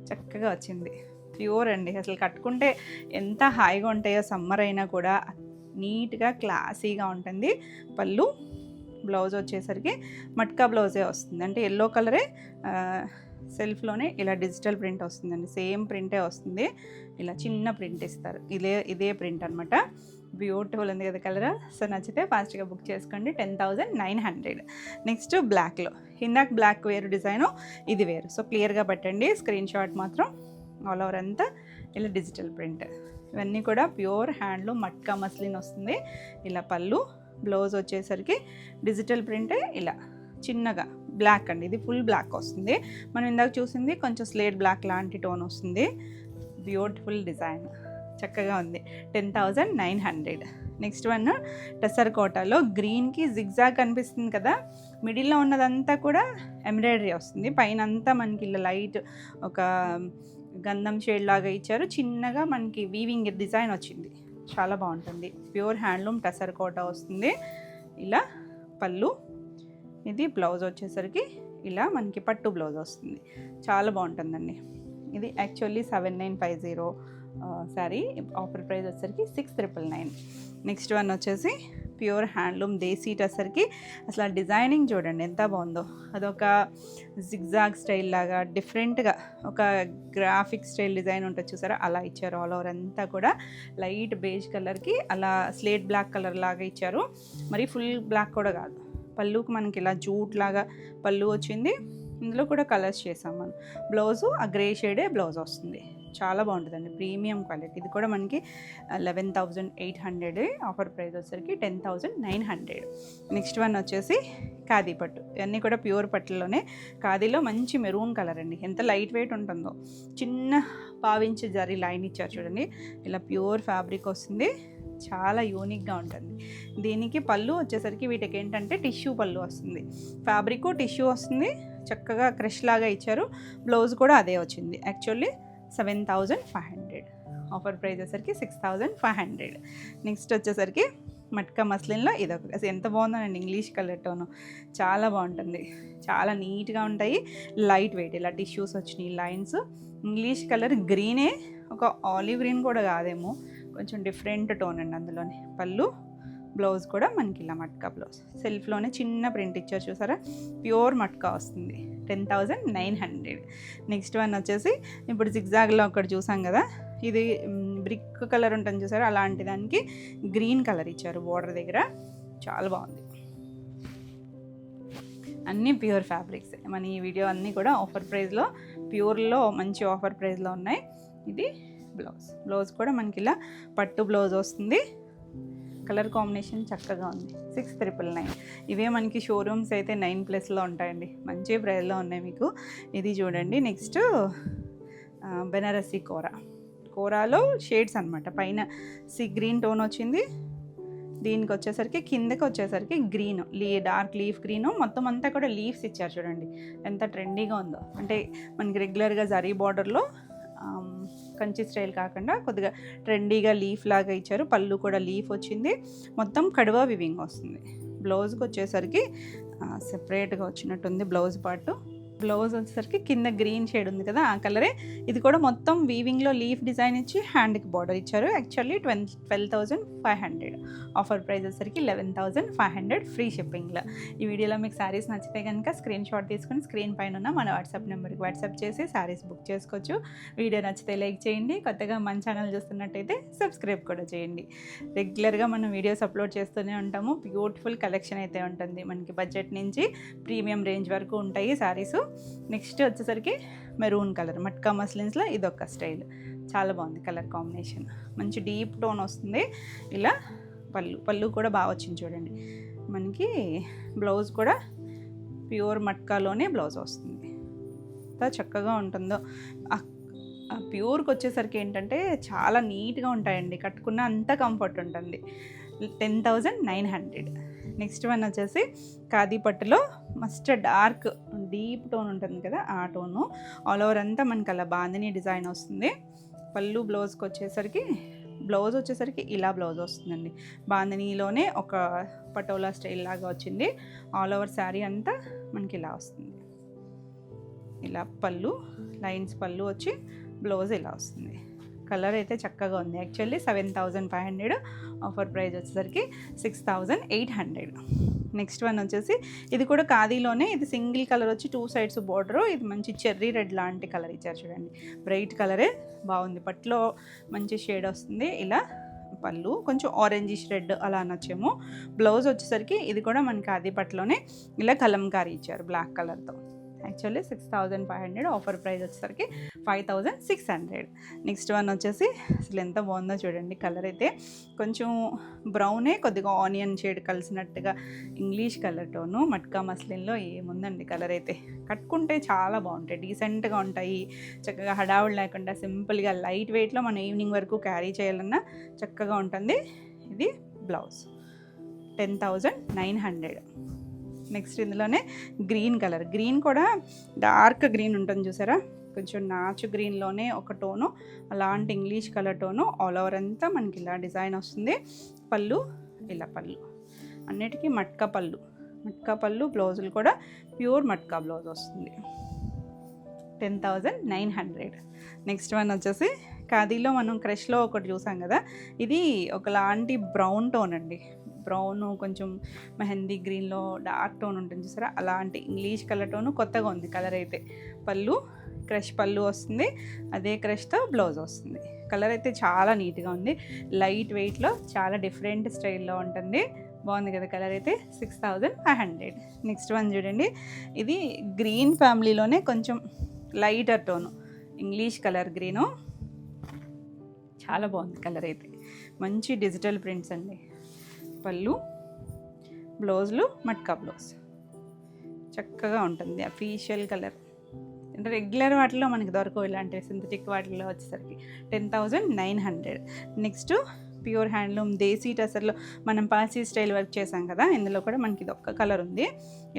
చక్కగా వచ్చింది. ప్యూర్ అండి. అసలు కట్టుకుంటే ఎంత హాయిగా ఉంటాయో. సమ్మర్ అయినా కూడా నీట్గా క్లాసీగా ఉంటుంది. పళ్ళు, బ్లౌజ్ వచ్చేసరికి మట్కా బ్లౌజే వస్తుంది. అంటే ఎల్లో కలరే సెల్ఫ్లోనే ఇలా డిజిటల్ ప్రింట్ వస్తుందండి. సేమ్ ప్రింటే వస్తుంది. ఇలా చిన్న ప్రింట్ ఇస్తారు. ఇదే ప్రింట్ అనమాట. బ్యూటిఫుల్ ఉంది కదా కలర్. సో నచ్చితే ఫాస్ట్గా బుక్ చేసుకోండి. 10,900. నెక్స్ట్ బ్లాక్లో, ఇందాక బ్లాక్ వేరు డిజైను, ఇది వేరు. సో క్లియర్గా పెట్టండి. స్క్రీన్ షాట్ మాత్రం. ఆల్ ఓవర్ అంతా ఇలా డిజిటల్ ప్రింట్. ఇవన్నీ కూడా ప్యూర్ హ్యాండ్లూమ్ మట్కా మస్లిన్ వస్తుంది. ఇలా పళ్ళు, బ్లౌజ్ వచ్చేసరికి డిజిటల్ ప్రింటే ఇలా చిన్నగా బ్లాక్ అండి. ఇది ఫుల్ బ్లాక్ వస్తుంది. మనం ఇందాక చూసింది కొంచెం స్లేట్ బ్లాక్ లాంటి టోన్ వస్తుంది. బ్యూటిఫుల్ డిజైన్, చక్కగా ఉంది. 10,900. నెక్స్ట్ వన్ టసర్ కోటాలో గ్రీన్కి జిగ్జాగ్ కనిపిస్తుంది కదా. మిడిల్లో ఉన్నదంతా కూడా ఎంబ్రాయిడరీ వస్తుంది. పైన అంతా మనకి ఇలా లైట్ ఒక గంధం షేడ్ లాగా ఇచ్చారు. చిన్నగా మనకి వీవింగ్ డిజైన్ వచ్చింది. చాలా బాగుంటుంది. ప్యూర్ హ్యాండ్లూమ్ టసర్ కోటా వస్తుంది. ఇలా పళ్ళు, ఇది బ్లౌజ్ వచ్చేసరికి ఇలా మనకి పట్టు బ్లౌజ్ వస్తుంది. చాలా బాగుంటుందండి. ఇది యాక్చువల్లీ 7,950 శారీ. ఆఫర్ ప్రైస్ వచ్చేసరికి 6,999. నెక్స్ట్ వన్ వచ్చేసి ప్యూర్ హ్యాండ్లూమ్ దేశీ టసర్కి. అసలు ఆ డిజైనింగ్ చూడండి ఎంత బాగుందో. అదొక జిగ్జాగ్ స్టైల్ లాగా డిఫరెంట్గా ఒక గ్రాఫిక్ స్టైల్ డిజైన్ ఉంటుంది చూసారా, అలా ఇచ్చారు. ఆల్ ఓవర్ అంతా కూడా లైట్ బేజ్ కలర్కి అలా స్లేట్ బ్లాక్ కలర్ లాగా ఇచ్చారు. మరి ఫుల్ బ్లాక్ కూడా కాదు. పళ్ళుకి మనకి ఇలా జూట్ లాగా పళ్ళు వచ్చింది. ఇందులో కూడా కలర్స్ చేసాం మనం. బ్లౌజు ఆ గ్రే షేడే బ్లౌజ్ వస్తుంది. చాలా బాగుంటుందండి. Premium quality. ఇది కూడా మనకి 11,800. ఆఫర్ ప్రైస్ వచ్చేసరికి 10,900. నెక్స్ట్ వన్ వచ్చేసి ఖాదీ పట్టు. ఇవన్నీ కూడా ప్యూర్ పట్టులోనే. ఖాదీలో మంచి మెరూన్ కలర్ అండి. ఎంత లైట్ వెయిట్ ఉంటుందో. చిన్న పావించి జరీ లైన్ ఇచ్చారు చూడండి. ఇలా ప్యూర్ ఫ్యాబ్రిక్ వస్తుంది. చాలా యూనిక్గా ఉంటుంది. దీనికి పళ్ళు వచ్చేసరికి వీటికి ఏంటంటే టిష్యూ పళ్ళు వస్తుంది. ఫ్యాబ్రిక్ టిష్యూ వస్తుంది. చక్కగా క్రష్ లాగా ఇచ్చారు. బ్లౌజ్ కూడా అదే వచ్చింది. యాక్చువల్లీ 7,500. ఆఫర్ ప్రైస్ వచ్చేసరికి 6,500. నెక్స్ట్ వచ్చేసరికి మట్కా మస్లిన్లో ఇదొక అసలు ఎంత బాగుందోనండి, ఇంగ్లీష్ కలర్ టోను చాలా బాగుంటుంది, చాలా నీట్గా ఉంటాయి, లైట్ వెయిట్. ఇలా టిష్యూస్ వచ్చినాయి లైన్స్. ఇంగ్లీష్ కలర్ గ్రీనే, ఒక ఆలివ్ గ్రీన్ కూడా కాదేమో, కొంచెం డిఫరెంట్ టోన్ అండి అందులోనే. పళ్ళు, బ్లౌజ్ కూడా మనకి ఇలా మట్కా బ్లౌజ్. సెల్ఫ్లోనే చిన్న ప్రింట్ ఇచ్చారు చూసారా, ప్యూర్ మట్కా వస్తుంది. 10,900. నెక్స్ట్ వన్ వచ్చేసి ఇప్పుడు జిగ్జాగ్లో ఒకటి చూసాం కదా, ఇది బ్రిక్ కలర్ ఉంటుంది చూసారా, అలాంటి దానికి గ్రీన్ కలర్ ఇచ్చారు బోర్డర్ దగ్గర, చాలా బాగుంది. అన్నీ ప్యూర్ ఫ్యాబ్రిక్స్. మన ఈ వీడియో అన్నీ కూడా ఆఫర్ ప్రైస్లో, ప్యూర్లో మంచి ఆఫర్ ప్రైస్లో ఉన్నాయి. ఇది బ్లౌజ్. బ్లౌజ్ కూడా మనకి ఇలా పట్టు బ్లౌజ్ వస్తుంది. కలర్ కాంబినేషన్ చక్కగా ఉంది. 6,999. ఇవే మనకి షోరూమ్స్ అయితే 9+లో ఉంటాయండి, మంచి ప్రైస్లో ఉన్నాయి మీకు. ఇది చూడండి. నెక్స్ట్ బెనారసీ కోరాలో షేడ్స్ అనమాట. పైన గ్రీన్ టోన్ వచ్చింది, దీనికి వచ్చేసరికి కిందకి వచ్చేసరికి గ్రీన్, డార్క్ లీఫ్ గ్రీను, మొత్తం అంతా కూడా లీవ్స్ ఇచ్చారు చూడండి ఎంత ట్రెండీగా ఉందో. అంటే మనకి రెగ్యులర్గా జరీ బార్డర్లో కంచి స్టైల్ కాకుండా కొద్దిగా ట్రెండీగా లీఫ్ లాగా ఇచ్చారు. పళ్ళు కూడా లీఫ్ వచ్చింది, మొత్తం కడువా వివింగ్ వస్తుంది. బ్లౌజ్కి వచ్చేసరికి సెపరేట్గా వచ్చినట్టుంది బ్లౌజ్ పార్ట్. బ్లౌజ్ వచ్చేసరికి కింద గ్రీన్ షేడ్ ఉంది కదా, ఆ కలరే. ఇది కూడా మొత్తం వీవింగ్లో లీఫ్ డిజైన్ ఇచ్చి హ్యాండ్కి బార్డర్ ఇచ్చారు. యాక్చువల్లీ 12,500. ఆఫర్ ప్రైస్ వచ్చేసరికి 11,500 ఫ్రీ షిప్పింగ్లో. ఈ వీడియోలో మీకు శారీస్ నచ్చితే కనుక స్క్రీన్ షాట్ తీసుకొని స్క్రీన్ పైన ఉన్న మన వాట్సాప్ నెంబర్కి వాట్సాప్ చేసి శారీస్ బుక్ చేసుకోవచ్చు. వీడియో నచ్చితే లైక్ చేయండి, కొత్తగా మన ఛానల్ చూస్తున్నట్టయితే సబ్స్క్రైబ్ కూడా చేయండి. రెగ్యులర్గా మనం వీడియోస్ అప్లోడ్ చేస్తూనే ఉంటాము. బ్యూటిఫుల్ కలెక్షన్ అయితే ఉంటుంది, మనకి బడ్జెట్ నుంచి ప్రీమియం రేంజ్ వరకు ఉంటాయి శారీస్. నెక్స్ట్ వచ్చేసరికి మెరూన్ కలర్ మట్కా మస్లిన్స్లో ఇదొక స్టైల్, చాలా బాగుంది కలర్ కాంబినేషన్, మంచి డీప్ టోన్ వస్తుంది. ఇలా పళ్ళు కూడా బాగా వచ్చింది చూడండి. మనకి బ్లౌజ్ కూడా ప్యూర్ మట్కాలోనే బ్లౌజ్ వస్తుంది, ఎంత చక్కగా ఉంటుందో. ప్యూర్కి వచ్చేసరికి ఏంటంటే చాలా నీట్గా ఉంటాయండి, కట్టుకున్న అంత కంఫర్ట్ ఉంటుంది. 10,900. నెక్స్ట్ వన్ వచ్చేసి ఖాదీ పట్టులో మస్ట్ డార్క్ డీప్ టోన్ ఉంటుంది కదా, ఆ టోను. ఆల్ ఓవర్ అంతా మనకి అలా బాందిని డిజైన్ వస్తుంది. పళ్ళు బ్లౌజ్కి వచ్చేసరికి ఇలా బ్లౌజ్ వస్తుందండి. బాందినీలోనే ఒక పటోలా స్టైల్ లాగా వచ్చింది. ఆల్ ఓవర్ శారీ అంతా మనకి ఇలా వస్తుంది. ఇలా పళ్ళు లైన్స్ పళ్ళు వచ్చి బ్లౌజ్ ఇలా వస్తుంది. కలర్ అయితే చక్కగా ఉంది. యాక్చువల్లీ 7,500, ఆఫర్ ప్రైస్ వచ్చేసరికి 6,800. నెక్స్ట్ వన్ వచ్చేసి ఇది కూడా ఖాదీలోనే, ఇది సింగిల్ కలర్ వచ్చి 2 సైడ్స్ బోర్డరు. ఇది మంచి చెర్రీ రెడ్ లాంటి కలర్ ఇచ్చారు చూడండి, బ్రైట్ కలరే బాగుంది. పట్టులో మంచి షేడ్ వస్తుంది. ఇలా పళ్ళు కొంచెం ఆరెంజిష్ రెడ్ అలా అనొచ్చేమో. బ్లౌజ్ వచ్చేసరికి ఇది కూడా మనకి ఖాదీ పట్టులోనే ఇలా కలంకారీ ఇచ్చారు బ్లాక్ కలర్తో. యాక్చువల్లీ 6,500, ఆఫర్ ప్రైస్ వచ్చేసరికి 5,600. నెక్స్ట్ వన్ వచ్చేసి అసలు ఎంత బాగుందో చూడండి. కలర్ అయితే కొంచెం బ్రౌనే, కొద్దిగా ఆనియన్ షేడ్ కలిసినట్టుగా ఇంగ్లీష్ కలర్ టోను. మట్కా మస్లిన్లో ఏముందండి కలర్ అయితే. కట్టుకుంటే చాలా బాగుంటాయి, డీసెంట్గా ఉంటాయి, చక్కగా హడావుడు లేకుండా సింపుల్గా లైట్ వెయిట్లో మనం ఈవినింగ్ వరకు క్యారీ చేయాలన్నా చక్కగా ఉంటుంది. ఇది బ్లౌజ్. 10,900. నెక్స్ట్ ఇందులోనే గ్రీన్ కలర్, గ్రీన్ కూడా డార్క్ గ్రీన్ ఉంటుంది చూసారా, కొంచెం నాచు గ్రీన్లోనే ఒక టోను, అలాంటి English colour tone. All over అంతా మనకి ఇలా డిజైన్ వస్తుంది. పళ్ళు ఇలా పళ్ళు అన్నిటికీ మట్కా పళ్ళు బ్లౌజులు కూడా ప్యూర్ మట్కా బ్లౌజ్ వస్తుంది. 10,900. నెక్స్ట్ వన్ వచ్చేసి ఖాదీలో మనం క్రష్లో ఒకటి చూసాం కదా, ఇది ఒకలాంటి బ్రౌన్ టోన్ అండి. బ్రౌన్ కొంచెం మెహందీ గ్రీన్లో డార్క్ టోన్ ఉంటుంది చూసారా, అలాంటి ఇంగ్లీష్ కలర్ టోను. కొత్తగా ఉంది కలర్ అయితే. పళ్ళు క్రష్ పళ్ళు వస్తుంది, అదే క్రష్తో బ్లౌజ్ వస్తుంది. కలర్ అయితే చాలా నీట్గా ఉంది, లైట్ వెయిట్లో చాలా డిఫరెంట్ స్టైల్లో ఉంటుంది. బాగుంది కదా కలర్ అయితే. 6,500. నెక్స్ట్ వన్ చూడండి, ఇది గ్రీన్ ఫ్యామిలీలోనే కొంచెం lighter tone, English colour green. చాలా బాగుంది కలర్ అయితే, మంచి డిజిటల్ ప్రింట్స్ అండి. పళ్ళు బ్లౌజులు మట్కా బ్లౌజ్ చక్కగా ఉంటుంది. అఫీషియల్ కలర్ అంటే రెగ్యులర్ వాటిలో మనకి దొరకవు, ఇలాంటి సింథటిక్ వాటిలో వచ్చేసరికి 10,900. నెక్స్ట్ ప్యూర్ హ్యాండ్లూమ్ దేశీ టసర్లో మనం పార్సీ స్టైల్ వర్క్ చేసాం కదా, ఇందులో కూడా మనకి ఇది ఒక్క కలర్ ఉంది.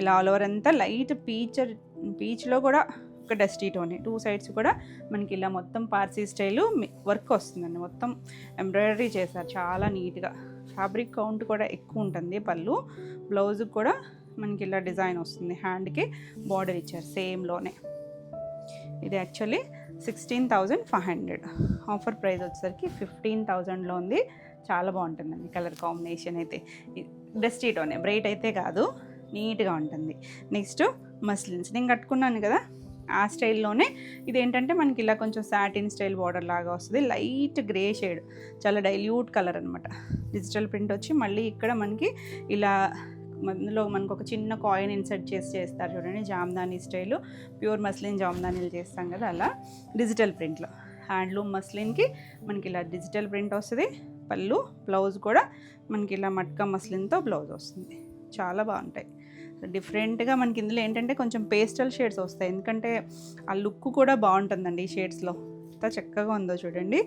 ఇలా ఆల్ ఓవర్ అంతా లైట్ పీచ్లో కూడా ఒక డస్టీ టోనే. 2 సైడ్స్ కూడా మనకి ఇలా మొత్తం పార్సీ స్టైలు వర్క్ వస్తుందండి. మొత్తం ఎంబ్రాయిడరీ చేశారు చాలా నీట్గా. ఫ్యాబ్రిక్ కౌంట్ కూడా ఎక్కువ ఉంటుంది. పళ్ళు బ్లౌజ్కి కూడా మనకి ఇలా డిజైన్ వస్తుంది, హ్యాండ్కి బార్డర్ ఇచ్చారు సేమ్లోనే. ఇది యాక్చువల్లీ 16,500, ఆఫర్ ప్రైస్ వచ్చేసరికి 15,000లో ఉంది. చాలా బాగుంటుందండి కలర్ కాంబినేషన్ అయితే. డస్టీ టోనే, బ్రైట్ అయితే కాదు, నీట్గా ఉంటుంది. నెక్స్ట్ మస్లిన్స్ నేను కట్టుకున్నాను కదా ఆ స్టైల్లోనే. ఇదేంటంటే మనకి ఇలా కొంచెం సాటిన్ స్టైల్ బార్డర్ లాగా వస్తుంది, లైట్ గ్రే షేడ్, చాలా డైల్యూట్ కలర్ అనమాట. డిజిటల్ ప్రింట్ వచ్చి మళ్ళీ ఇక్కడ మనకి ఇలా అందులో మనకు ఒక చిన్న కాయిన్ ఇన్సర్ట్ చేస్తారు చూడండి, జామ్దానీ స్టైలు. ప్యూర్ మస్లిన్ జామ్దానీలు చేస్తాం కదా అలా డిజిటల్ ప్రింట్లో. హ్యాండ్లూమ్ మస్లిన్కి మనకి ఇలా డిజిటల్ ప్రింట్ వస్తుంది. పళ్ళు బ్లౌజ్ కూడా మనకి ఇలా మట్కా మస్లిన్తో బ్లౌజ్ వస్తుంది. చాలా బాగుంటాయి డిఫరెంట్గా. మనకి ఇందులో ఏంటంటే కొంచెం పేస్టల్ షేడ్స్ వస్తాయి, ఎందుకంటే ఆ లుక్ కూడా బాగుంటుందండి ఈ షేడ్స్లో. ఎంత చక్కగా ఉందో చూడండి,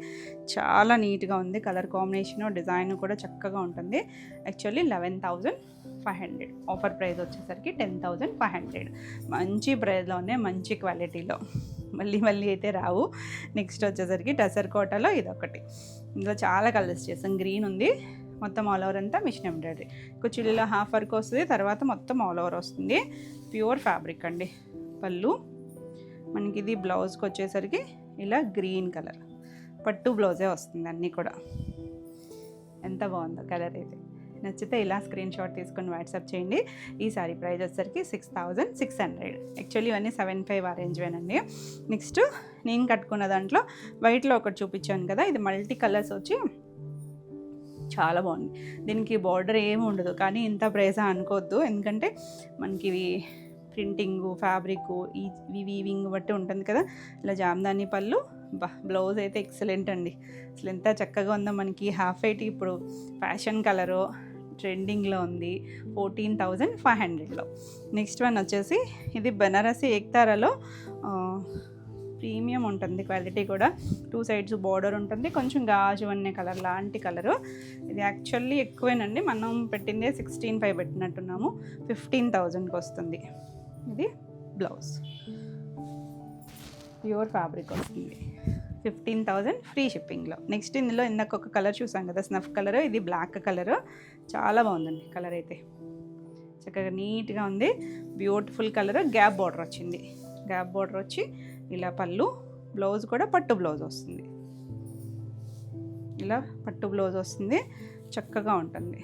చాలా నీట్గా ఉంది. కలర్ కాంబినేషన్ డిజైన్ కూడా చక్కగా ఉంటుంది. యాక్చువల్లీ 11,500, ఆఫర్ ప్రైస్ వచ్చేసరికి 10,500. మంచి ప్రైస్లోనే మంచి క్వాలిటీలో మళ్ళీ అయితే రావు. నెక్స్ట్ వచ్చేసరికి టసర్ కోటాలో ఇదొకటి. ఇందులో చాలా కలర్స్ చేసాం. గ్రీన్ ఉంది, మొత్తం ఆల్ ఓవర్ అంతా మిషన్ ఎంబ్రాయిడరీ. కుచ్చిళ్ళలో హాఫ్ వర్క్ వస్తుంది, తర్వాత మొత్తం ఆల్ ఓవర్ వస్తుంది. ప్యూర్ ఫ్యాబ్రిక్ అండి. పళ్ళు మనకి ఇది బ్లౌజ్కి వచ్చేసరికి ఇలా గ్రీన్ కలర్ పట్టు బ్లౌజే వస్తుంది అన్నీ కూడా. ఎంత బాగుందో కలర్ అయితే. నచ్చితే ఇలా స్క్రీన్ షాట్ తీసుకొని వాట్సాప్ చేయండి. ఈ సారీ ప్రైస్ వచ్చేసరికి 6,600. యాక్చువల్లీ ఇవన్నీ 75 ఆ రేంజ్వేనండి. నెక్స్ట్ నేను కట్టుకున్న దాంట్లో వైట్లో ఒకటి చూపించాను కదా, ఇది మల్టీ కలర్స్ వచ్చి చాలా బాగుంది. దీనికి బార్డర్ ఏమి ఉండదు, కానీ ఇంత ప్రైస్ అనుకోవద్దు, ఎందుకంటే మనకి ఇవి ప్రింటింగు ఫ్యాబ్రిక్ ఈ వీవింగ్ బట్టి ఉంటుంది కదా. ఇలా జామ్దాని పళ్ళు, బ్లౌజ్ అయితే ఎక్సలెంట్ అండి. అసలు ఎంత చక్కగా ఉందో. మనకి హాఫ్ వైట్ ఇప్పుడు ఫ్యాషన్ కలరు ట్రెండింగ్లో ఉంది, 14,500లో. నెక్స్ట్ వన్ వచ్చేసి ఇది బనారసి ఏక్తారాలో ప్రీమియం ఉంటుంది, క్వాలిటీ కూడా. 2 సైడ్స్ బార్డర్ ఉంటుంది, కొంచెం గాజు అనే కలర్ లాంటి కలరు. ఇది యాక్చువల్లీ ఎక్కువేనండి, మనం పెట్టిందే 16,500 పెట్టినట్టున్నాము, 15,000కి వస్తుంది. ఇది బ్లౌజ్ ప్యూర్ ఫ్యాబ్రిక్ వస్తుంది, 15,000 ఫ్రీ షిప్పింగ్లో. నెక్స్ట్ ఇందులో ఇందాక ఒక కలర్ చూసాం కదా స్నఫ్ కలర్, ఇది బ్లాక్ కలరు. చాలా బాగుందండి కలర్ అయితే, చక్కగా నీట్గా ఉంది. Beautiful colour. గ్యాప్ బార్డర్ వచ్చింది, గ్యాప్ బార్డర్ వచ్చి ఇలా పళ్ళు, బ్లౌజ్ కూడా పట్టు బ్లౌజ్ వస్తుంది. ఇలా పట్టు బ్లౌజ్ వస్తుంది, చక్కగా ఉంటుంది.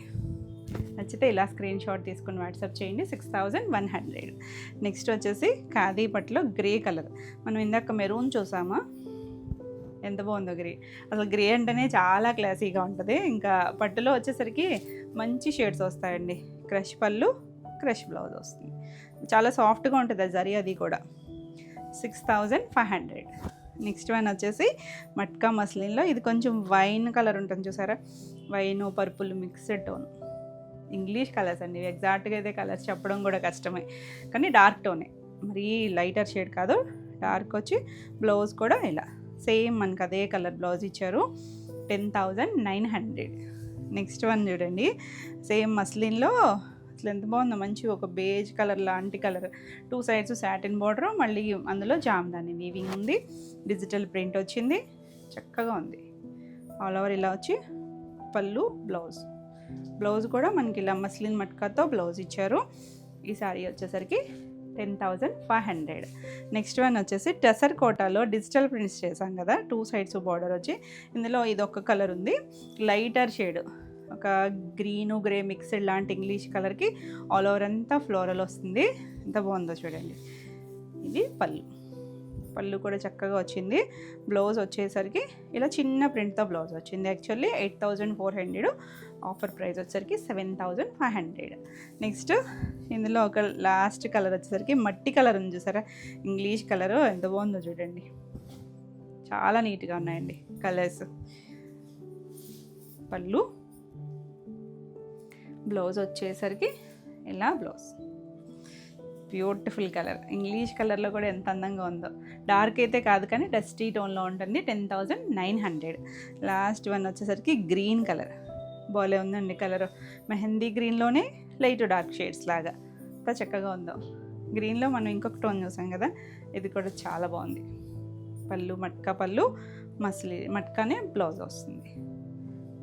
నచ్చితే ఇలా స్క్రీన్ షాట్ తీసుకుని వాట్సాప్ చేయండి. 6,100. నెక్స్ట్ వచ్చేసి ఖాదీ పట్టులో గ్రే కలర్. మనం ఇందాక మెరూన్ చూసామా, ఎంత బాగుందో గ్రే. అసలు గ్రే అంటేనే చాలా క్లాసీగా ఉంటుంది. ఇంకా పట్టులో వచ్చేసరికి మంచి షేడ్స్ వస్తాయండి. క్రష్ పళ్ళు, క్రష్ బ్లౌజ్ వస్తుంది, చాలా సాఫ్ట్గా ఉంటుంది జరీ. అది కూడా 6,500. నెక్స్ట్ వన్ వచ్చేసి మట్కా మస్లిన్లో. ఇది కొంచెం వైన్ కలర్ ఉంటుంది చూసారా, wine purple mixed tone. English colours అండి, ఎగ్జాక్ట్గా అయితే కలర్స్ చెప్పడం కూడా కష్టమే, కానీ డార్క్ టోనే, మరీ లైటర్ షేడ్ కాదు, డార్క్ వచ్చి బ్లౌజ్ కూడా ఇలా సేమ్ మనకు అదే కలర్ బ్లౌజ్ ఇచ్చారు. 10,900. నెక్స్ట్ వన్ చూడండి, సేమ్ మస్లిన్లో. అసలు ఎంత బాగుందో, మంచి ఒక బేజ్ కలర్ లాంటి కలర్. 2 సైడ్స్ సాటిన్ బార్డర్, మళ్ళీ అందులో జామ్దాని వీవింగ్ ఉంది, డిజిటల్ ప్రింట్ వచ్చింది, చక్కగా ఉంది. ఆల్ ఓవర్ ఇలా వచ్చి పళ్ళు, బ్లౌజ్. బ్లౌజ్ కూడా మనకి ఇలా మస్లిన్ మట్కాతో బ్లౌజ్ ఇచ్చారు. ఈ సారీ వచ్చేసరికి 10,500. నెక్స్ట్ వన్ వచ్చేసి టసర్ కోటాలో డిజిటల్ ప్రింట్స్ చేసాం కదా, 2 సైడ్స్ బార్డర్ వచ్చి. ఇందులో ఇది ఒక కలర్ ఉంది, లైటర్ షేడ్, ఒక గ్రీను గ్రే మిక్స్డ్ లాంటి ఇంగ్లీష్ కలర్కి ఆల్ ఓవర్ అంతా ఫ్లోరల్ వస్తుంది. ఎంత బాగుందో చూడండి. ఇది పళ్ళు, పళ్ళు కూడా చక్కగా వచ్చింది. బ్లౌజ్ వచ్చేసరికి ఇలా చిన్న ప్రింట్తో బ్లౌజ్ వచ్చింది. యాక్చువల్లీ 8,400, ఆఫర్ ప్రైస్ వచ్చేసరికి 7,500. నెక్స్ట్ ఇందులో ఒక లాస్ట్ కలర్ వచ్చేసరికి మట్టి కలర్ ఉంది చూసారా, ఇంగ్లీష్ కలరు. ఎంత బాగుందో చూడండి, చాలా నీట్గా ఉన్నాయండి కలర్స్. పళ్ళు, బ్లౌజ్ వచ్చేసరికి ఇలా బ్లౌజ్. బ్యూటిఫుల్ కలర్, ఇంగ్లీష్ కలర్లో కూడా ఎంత అందంగా ఉందో. డార్క్ అయితే కాదు కానీ డస్టీ టోన్లో ఉంటుంది. 10,900. లాస్ట్ వన్ వచ్చేసరికి గ్రీన్ కలర్, బాగా ఉందండి కలర్. మెహందీ గ్రీన్లోనే లైట్ డార్క్ షేడ్స్ లాగా ఎంత చక్కగా ఉందో. గ్రీన్లో మనం ఇంకొక టోన్ చూసాం కదా, ఇది కూడా చాలా బాగుంది. పళ్ళు మట్కా పళ్ళు, మట్కానే బ్లౌజ్ వస్తుంది.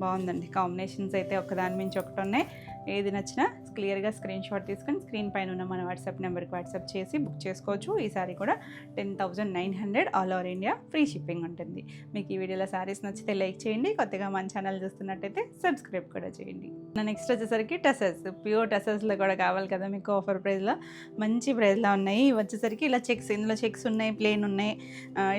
బాగుందండి. కాంబినేషన్స్ అయితే ఒకదాని మించి ఒకటి ఉన్నాయి. ఏది నచ్చినా క్లియర్గా స్క్రీన్ షాట్ తీసుకొని స్క్రీన్ పైన ఉన్న మన వాట్సాప్ నెంబర్కి వాట్సాప్ చేసి బుక్ చేసుకోవచ్చు. ఈ సారీ కూడా 10,900 all over India free shipping ఉంటుంది. మీకు ఈ వీడియోలో సారీస్ నచ్చితే లైక్ చేయండి. కొత్తగా మన ఛానల్ చూస్తున్నట్టయితే సబ్స్క్రైబ్ కూడా చేయండి. నెక్స్ట్ వచ్చేసరికి టసల్స్, ప్యూర్ టసల్స్లో కూడా కావాలి కదా మీకు ఆఫర్ ప్రైస్లో, మంచి ప్రైస్లో ఉన్నాయి. వచ్చేసరికి ఇలా చెక్స్, ఇందులో చెక్స్ ఉన్నాయి, ప్లెయిన్ ఉన్నాయి,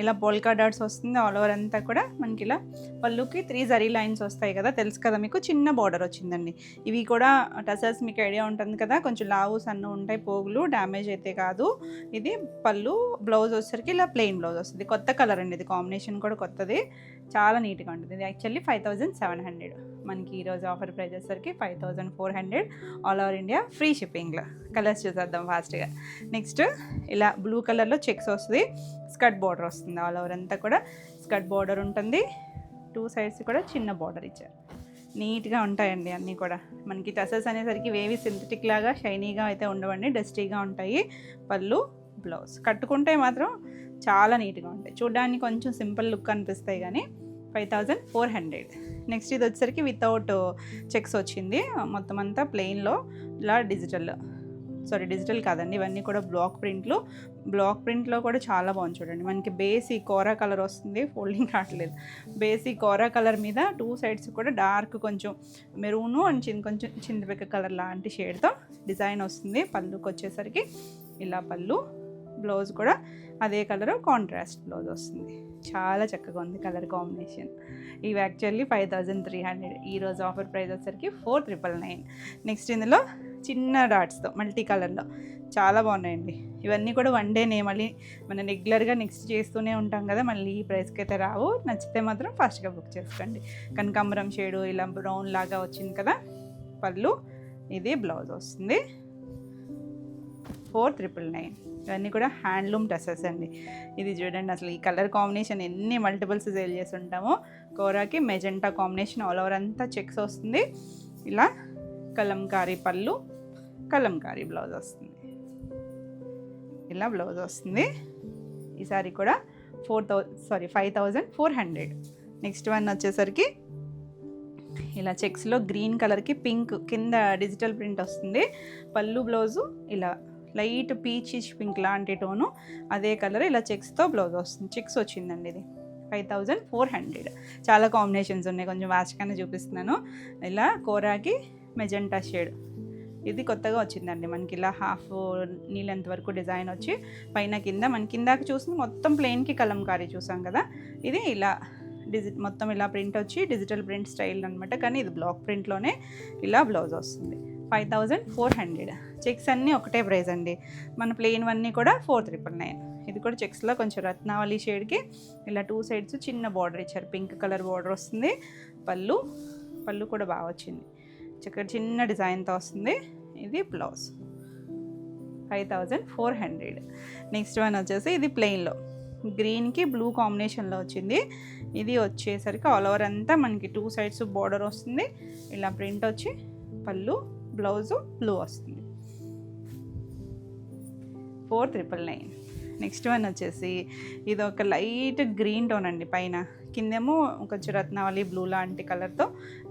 ఇలా పోల్కా డాట్స్ వస్తుంది. ఆల్ ఓవర్ అంతా కూడా మనకి ఇలా పళ్ళుకి 3 జరీ లైన్స్ వస్తాయి కదా, తెలుసు కదా మీకు. చిన్న బార్డర్ వచ్చిందండి. ఇవి కూడా టసల్స్ మీకు ఐడియా ఉంటుంది కదా, కొంచెం లావు సన్న ఉంటాయి పోగులు, డ్యామేజ్ అయితే కాదు. ఇది పళ్ళు. బ్లౌజ్ వచ్చేసరికి ఇలా ప్లెయిన్ బ్లౌజ్ వస్తుంది. కొత్త కలర్ అండి ఇది, కాంబినేషన్ కూడా కొత్తది, చాలా నీట్గా ఉంటుంది. ఇది యాక్చువల్లీ 5,700. మనకి ఈరోజు ఆఫర్ ప్రైస్ వచ్చేసరికి 5,400 ఆల్ ఓవర్ ఇండియా ఫ్రీ షిప్పింగ్లో. కలర్స్ చూసేద్దాం ఫాస్ట్గా. నెక్స్ట్ ఇలా బ్లూ కలర్లో చెక్స్ వస్తుంది, స్కర్ట్ బార్డర్ వస్తుంది. ఆల్ ఓవర్ అంతా కూడా స్కర్ట్ బార్డర్ ఉంటుంది. 2 సైడ్స్ కూడా చిన్న బార్డర్ ఇచ్చారు. నీట్గా ఉంటాయండి అన్నీ కూడా. మనకి టసల్స్ అనేసరికి వేవి సింథటిక్ లాగా షైనీగా అయితే ఉండవండి, డస్టీగా ఉంటాయి. పళ్ళు, బ్లౌజ్ కట్టుకుంటే మాత్రం చాలా నీట్గా ఉంటాయి. చూడడానికి కొంచెం సింపుల్ లుక్ అనిపిస్తాయి కానీ 5,400. నెక్స్ట్ ఇది వచ్చేసరికి వితౌట్ చెక్స్ వచ్చింది. మొత్తం అంతా ప్లెయిన్లో ఇలా డిజిటల్ కాదండి, ఇవన్నీ కూడా బ్లాక్ ప్రింట్లో కూడా చాలా బాగుంది. చూడండి మనకి బేసి కోరా కలర్ వస్తుంది, ఫోల్డింగ్ రావట్లేదు. బేసి కోరా కలర్ మీద 2 సైడ్స్ కూడా డార్క్ కొంచెం మెరూను అండ్ కొంచెం చింతపిక్క కలర్ లాంటి షేడ్తో డిజైన్ వస్తుంది. పళ్ళుకి వచ్చేసరికి ఇలా పళ్ళు, బ్లౌజ్ కూడా అదే కలర్ కాంట్రాస్ట్ బ్లౌజ్ వస్తుంది. చాలా చక్కగా ఉంది కలర్ కాంబినేషన్. ఇవి యాక్చువల్లీ 5,300. ఈరోజు ఆఫర్ ప్రైస్ వచ్చేసరికి 4,999. నెక్స్ట్ ఇందులో చిన్న డాట్స్తో మల్టీ కలర్లో చాలా బాగున్నాయండి. ఇవన్నీ కూడా వన్ డేనే, మళ్ళీ మనం రెగ్యులర్గా నెక్స్ట్ చేస్తూనే ఉంటాం కదా, మళ్ళీ ఈ ప్రైస్కి అయితే రావు. నచ్చితే మాత్రం ఫాస్ట్గా బుక్ చేసుకోండి. కనకాంబరం షేడు ఇలా బ్రౌన్ లాగా వచ్చింది కదా పళ్ళు, ఇది బ్లౌజ్ వస్తుంది. 4,999. ఇవన్నీ కూడా హ్యాండ్లూమ్ టసల్స్ అండి. ఇది చూడండి అసలు ఈ కలర్ కాంబినేషన్ ఎన్ని మల్టిపుల్స్ సేల్ చేసి ఉంటామో. కోరాకి మెజెంటా కాంబినేషన్, ఆల్ ఓవర్ అంతా చెక్స్ వస్తుంది. ఇలా కలంకారీ పళ్ళు, కలంకారీ బ్లౌజ్ వస్తుంది. ఇలా బ్లౌజ్ వస్తుంది. ఈ సారీ కూడా 5,400. నెక్స్ట్ వన్ వచ్చేసరికి ఇలా చెక్స్లో గ్రీన్ కలర్కి పింక్ కింద డిజిటల్ ప్రింట్ వస్తుంది. పళ్ళు, బ్లౌజు ఇలా లైట్ పీచిష్ పింక్ లాంటి టోను, అదే కలర్ ఇలా చెక్స్తో బ్లౌజ్ వస్తుంది. చెక్స్ వచ్చిందండి. ఇది 5,400. చాలా కాంబినేషన్స్ ఉన్నాయి, కొంచెం వాచ్గానే చూపిస్తున్నాను. ఇలా కోరాకి మెజెంటా షేడ్, ఇది కొత్తగా వచ్చిందండి. మనకి ఇలా హాఫ్ నీ లెంత్ వరకు డిజైన్ వచ్చి పైన కింద, మన కిందాక చూసింది మొత్తం ప్లెయిన్కి కలంకారీ చూసాం కదా, ఇది ఇలా మొత్తం ఇలా ప్రింట్ వచ్చి డిజిటల్ ప్రింట్ స్టైల్ అనమాట. కానీ ఇది బ్లాక్ ప్రింట్లోనే ఇలా బ్లౌజ్ వస్తుంది. 5,400. చెక్స్ అన్నీ ఒకటే ప్రైస్ అండి. మన ప్లెయిన్ అన్నీ కూడా 4,999. ఇది కూడా చెక్స్లో కొంచెం రత్నావళి షేడ్కి ఇలా 2 సైడ్స్ చిన్న బార్డర్ ఇచ్చారు, పింక్ కలర్ బార్డర్ వస్తుంది. పళ్ళు కూడా బాగా వచ్చింది, చక్కగా చిన్న డిజైన్తో వస్తుంది. ఇది బ్లౌజ్. 5,400. నెక్స్ట్ వన్ వచ్చేసి ఇది ప్లెయిన్లో గ్రీన్కి బ్లూ కాంబినేషన్లో వచ్చింది. ఇది వచ్చేసరికి ఆల్ ఓవర్ అంతా మనకి 2 సైడ్స్ బార్డర్ వస్తుంది. ఇలా ప్రింట్ వచ్చి పళ్ళు, బ్లౌజు బ్లూ వస్తుంది. 4,999. నెక్స్ట్ వన్ వచ్చేసి ఇది ఒక లైట్ గ్రీన్ టోన్ అండి, పైన కిందేమో కొంచెం రత్నావళి బ్లూ లాంటి కలర్తో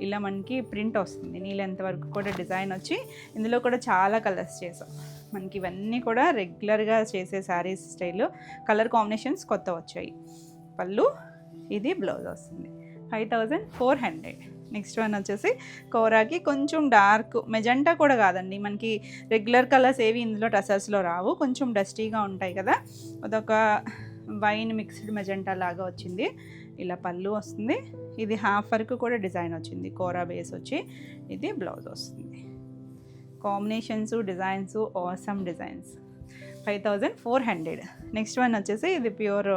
ఇలా మనకి ప్రింట్ వస్తుంది. నీళ్ళెంత వరకు కూడా డిజైన్ వచ్చి ఇందులో కూడా చాలా కలర్స్ చేసాం. మనకి ఇవన్నీ కూడా రెగ్యులర్గా చేసే శారీస్ స్టైల్, కలర్ కాంబినేషన్స్ కొత్త వచ్చాయి. పళ్ళు, ఇది బ్లౌజ్ వస్తుంది. 5,400. నెక్స్ట్ వన్ వచ్చేసి కోరాకి కొంచెం డార్క్ మెజెంటా కూడా కాదండి, మనకి రెగ్యులర్ కలర్స్ ఏవి ఇందులో టసల్స్లో రావు, కొంచెం డస్టీగా ఉంటాయి కదా, అదొక వైన్ మిక్స్డ్ మెజెంటా లాగా వచ్చింది. ఇలా పళ్ళు వస్తుంది. ఇది హాఫ్ వరకు కూడా డిజైన్ వచ్చింది, కోరా బేస్ వచ్చి. ఇది బ్లౌజ్ వస్తుంది. Combinations, designs, awesome designs. 5,400. Next one వచ్చేసి ఇది ప్యూర్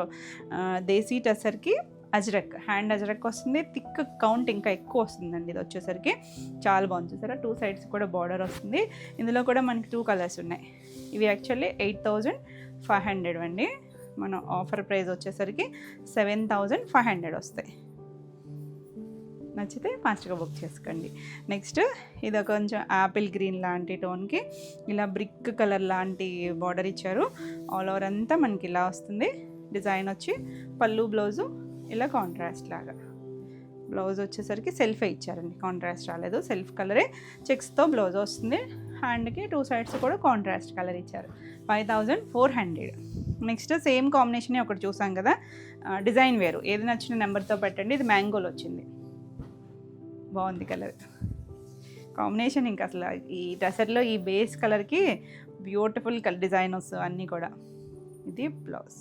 దేశీ టసర్కి అజ్రక్, హ్యాండ్ అజ్రక్ వస్తుంది. థిక్ కౌంట్ ఇంకా ఎక్కువ వస్తుందండి. ఇది వచ్చేసరికి చాలా బాగుంది. చూసారా, 2 సైడ్స్ కూడా బార్డర్ వస్తుంది. ఇందులో కూడా మనకి 2 కలర్స్ ఉన్నాయి. ఇవి యాక్చువల్లీ 8,500 అండి. మన ఆఫర్ ప్రైస్ వచ్చేసరికి 7,500 వస్తాయి. నచ్చితే ఫాస్ట్గా బుక్ చేసుకోండి. నెక్స్ట్ ఇది కొంచెం యాపిల్ గ్రీన్ లాంటి టోన్కి ఇలా బ్రిక్ కలర్ లాంటి బార్డర్ ఇచ్చారు. ఆల్ ఓవర్ అంతా మనకి ఇలా వస్తుంది. డిజైన్ వచ్చి పళ్ళు, బ్లౌజు ఇలా కాంట్రాస్ట్ లాగా. బ్లౌజ్ వచ్చేసరికి సెల్ఫే ఇచ్చారండి, కాంట్రాస్ట్ రాలేదు, సెల్ఫ్ కలరే చెక్స్తో బ్లౌజ్ వస్తుంది. హ్యాండ్కి 2 సైడ్స్ కూడా కాంట్రాస్ట్ కలర్ ఇచ్చారు. 5400. నెక్స్ట్ సేమ్ కాంబినేషన్ ఒకటి చూసాం కదా, డిజైన్ వేరు, ఏది నచ్చిన నెంబర్తో పెట్టండి. ఇది మ్యాంగోలో వచ్చింది, బాగుంది కలర్ కాంబినేషన్. ఇంకా అసలు ఈ టసర్లో ఈ బేస్ కలర్కి బ్యూటిఫుల్ కలర్ డిజైనర్స్ అన్నీ కూడా. ఇది బ్లౌజ్,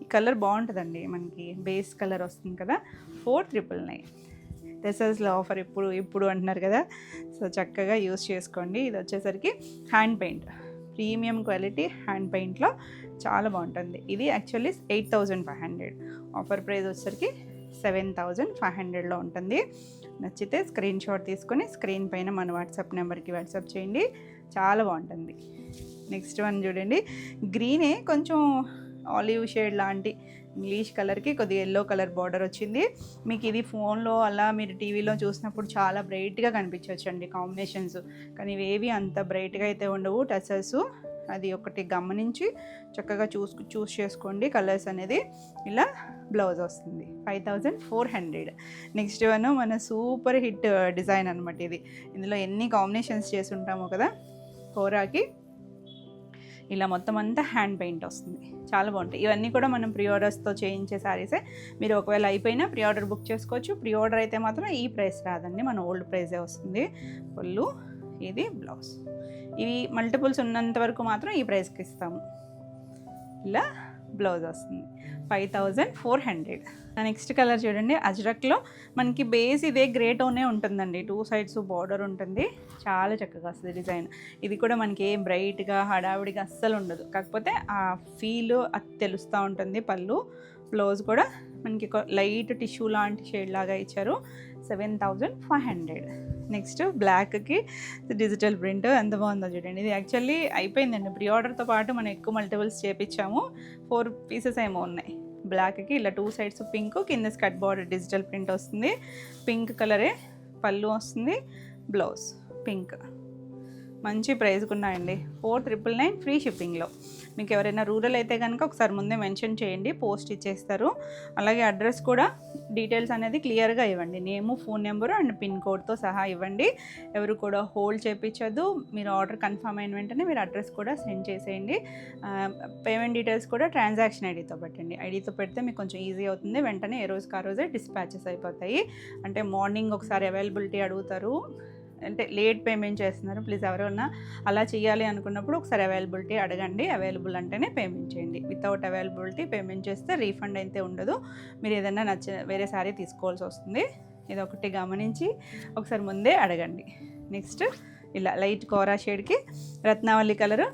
ఈ కలర్ బాగుంటుందండి, మనకి బేస్ కలర్ వస్తుంది కదా. 4999. టెసల్స్లో ఆఫర్ ఇప్పుడు అంటున్నారు కదా, సో చక్కగా యూస్ చేసుకోండి. ఇది వచ్చేసరికి hand paint, premium quality hand పెయింట్లో చాలా బాగుంటుంది. ఇది యాక్చువల్లీ 8500, ఆఫర్ ప్రైస్ వచ్చేసరికి 7500లో ఉంటుంది. నచ్చితే స్క్రీన్ షాట్ తీసుకొని స్క్రీన్ పైన మన వాట్సాప్ నెంబర్కి వాట్సాప్ చేయండి, చాలా బాగుంటుంది. నెక్స్ట్ వన్ చూడండి, గ్రీనే కొంచెం ఆలివ్ షేడ్ లాంటి ఇంగ్లీష్ కలర్కి కొద్దిగా ఎల్లో కలర్ బార్డర్ వచ్చింది. మీకు ఇది ఫోన్లో అలా మీరు టీవీలో చూసినప్పుడు చాలా బ్రైట్గా కనిపించవచ్చు అండి కాంబినేషన్స్, కానీ ఇవేవి అంత బ్రైట్గా అయితే ఉండవు టసల్స్. అది ఒకటి గమనించి చక్కగా చూస్ చేసుకోండి కలర్స్ అనేది. ఇలా బ్లౌజ్ వస్తుంది. 5400. నెక్స్ట్ వన్ మన సూపర్ హిట్ డిజైన్ అనమాట ఇది. ఇందులో ఎన్ని కాంబినేషన్స్ చేసి ఉంటామో కదా. కోరాకి ఇలా మొత్తం అంతా హ్యాండ్ పెయింట్ వస్తుంది, చాలా బాగుంటాయి. ఇవన్నీ కూడా మనం ప్రీ ఆర్డర్స్తో చేయించే శారీసే. మీరు ఒకవేళ అయిపోయినా ప్రీ ఆర్డర్ బుక్ చేసుకోవచ్చు. ప్రీ ఆర్డర్ అయితే మాత్రం ఈ ప్రైస్ రాదండి, మన ఓల్డ్ ప్రైజే వస్తుంది. పళ్ళు, ఇది బ్లౌజ్. ఇవి మల్టిపుల్స్ ఉన్నంత వరకు మాత్రం ఈ ప్రైస్కి ఇస్తాము. ఇలా బ్లౌజ్ వస్తుంది. 5400. నెక్స్ట్ కలర్ చూడండి, అజ్రక్లో మనకి బేస్ ఇదే గ్రే టోనే ఉంటుందండి, 2 సైడ్స్ బార్డర్ ఉంటుంది, చాలా చక్కగా వస్తుంది డిజైన్. ఇది కూడా మనకి ఏ బ్రైట్గా హడావిడిగా అస్సలు ఉండదు, కాకపోతే ఆ ఫీల్ అది తెలుస్తూ ఉంటుంది. పళ్ళు, బ్లౌజ్ కూడా మనకి లైట్ టిష్యూ లాంటి షేడ్ లాగా ఇచ్చారు. 7500. నెక్స్ట్ బ్లాక్కి డిజిటల్ ప్రింట్ ఎంత బాగుందో చూడండి. ఇది యాక్చువల్లీ అయిపోయిందండి, ప్రీ ఆర్డర్తో పాటు మనం ఎక్కువ మల్టిపుల్స్ చేపించాము. 4 పీసెస్ ఏమో ఉన్నాయి. బ్లాక్కి ఇలా 2 సైడ్స్ పింక్, కింద స్కట్ బార్డర్ డిజిటల్ ప్రింట్ వస్తుంది. పింక్ కలరే పళ్ళు వస్తుంది, బ్లౌజ్ పింక్. మంచి ప్రైస్కి ఉన్నాయండి. 4999 ఫ్రీ షిప్పింగ్లో. మీకు ఎవరైనా రూరల్ అయితే కనుక ఒకసారి ముందే మెన్షన్ చేయండి, పోస్ట్ ఇచ్చేస్తారు. అలాగే అడ్రస్ కూడా డీటెయిల్స్ అనేది క్లియర్గా ఇవ్వండి, నేము, ఫోన్ నెంబరు అండ్ పిన్ కోడ్తో సహా ఇవ్వండి. ఎవరు కూడా హోల్డ్ చేయించద్దు. మీరు ఆర్డర్ కన్ఫర్మ్ అయిన వెంటనే మీరు అడ్రస్ కూడా సెండ్ చేసేయండి. పేమెంట్ డీటెయిల్స్ కూడా ట్రాన్సాక్షన్ ఐడితో పెట్టండి. ఐడితో పెడితే మీకు కొంచెం ఈజీ అవుతుంది. వెంటనే ఏ రోజుకి ఆ రోజే డిస్పాచెస్ అయిపోతాయి. అంటే మార్నింగ్ ఒకసారి అవైలబిలిటీ అడుగుతారు, అంటే లేట్ పేమెంట్ చేస్తున్నారు, ప్లీజ్ ఎవరైనా అలా చేయాలి అనుకున్నప్పుడు ఒకసారి అవైలబిలిటీ అడగండి. అవైలబుల్ అంటేనే పేమెంట్ చేయండి. వితౌట్ అవైలబిలిటీ పేమెంట్ చేస్తే రీఫండ్ అయితే ఉండదు. మీరు ఏదైనా వేరే శారీ తీసుకోవాల్సి వస్తుంది. ఇది ఒకటి గమనించి ఒకసారి ముందే అడగండి. నెక్స్ట్ ఇలా లైట్ కోరా షేడ్కి రత్నావళి కలరు,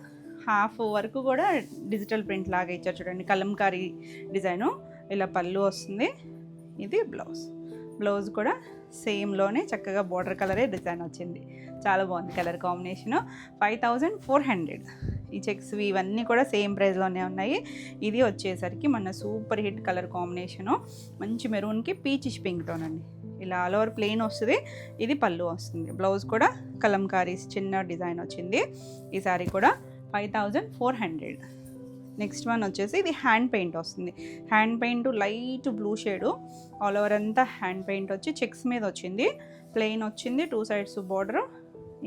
హాఫ్ వరకు కూడా డిజిటల్ ప్రింట్ లాగా ఇచ్చారు చూడండి, కలంకారీ డిజైను. ఇలా పళ్ళు వస్తుంది, ఇది బ్లౌజ్. బ్లౌజ్ కూడా సేమ్లోనే చక్కగా బోర్డర్ కలరే డిజైన్ వచ్చింది, చాలా బాగుంది కలర్ కాంబినేషను. 5400. ఈ చెక్స్ ఇవన్నీ కూడా సేమ్ ప్రైస్లోనే ఉన్నాయి. ఇది వచ్చేసరికి మన సూపర్ హిట్ కలర్ కాంబినేషను, మంచి మెరూన్కి పీచిష్ పింక్తోనండి. ఇలా ఆల్ ఓవర్ ప్లెయిన్ వస్తుంది. ఇది పళ్ళు వస్తుంది. బ్లౌజ్ కూడా కలంకారీస్ చిన్న డిజైన్ వచ్చింది. ఈ సారీ కూడా 5400. నెక్స్ట్ వన్ వచ్చేసి ఇది హ్యాండ్ పెయింట్ వస్తుంది. Hand paint light blue shade, all over అంతా హ్యాండ్ పెయింట్ వచ్చి చెక్స్ మీద వచ్చింది, ప్లెయిన్ వచ్చింది, 2 సైడ్స్ బార్డర్.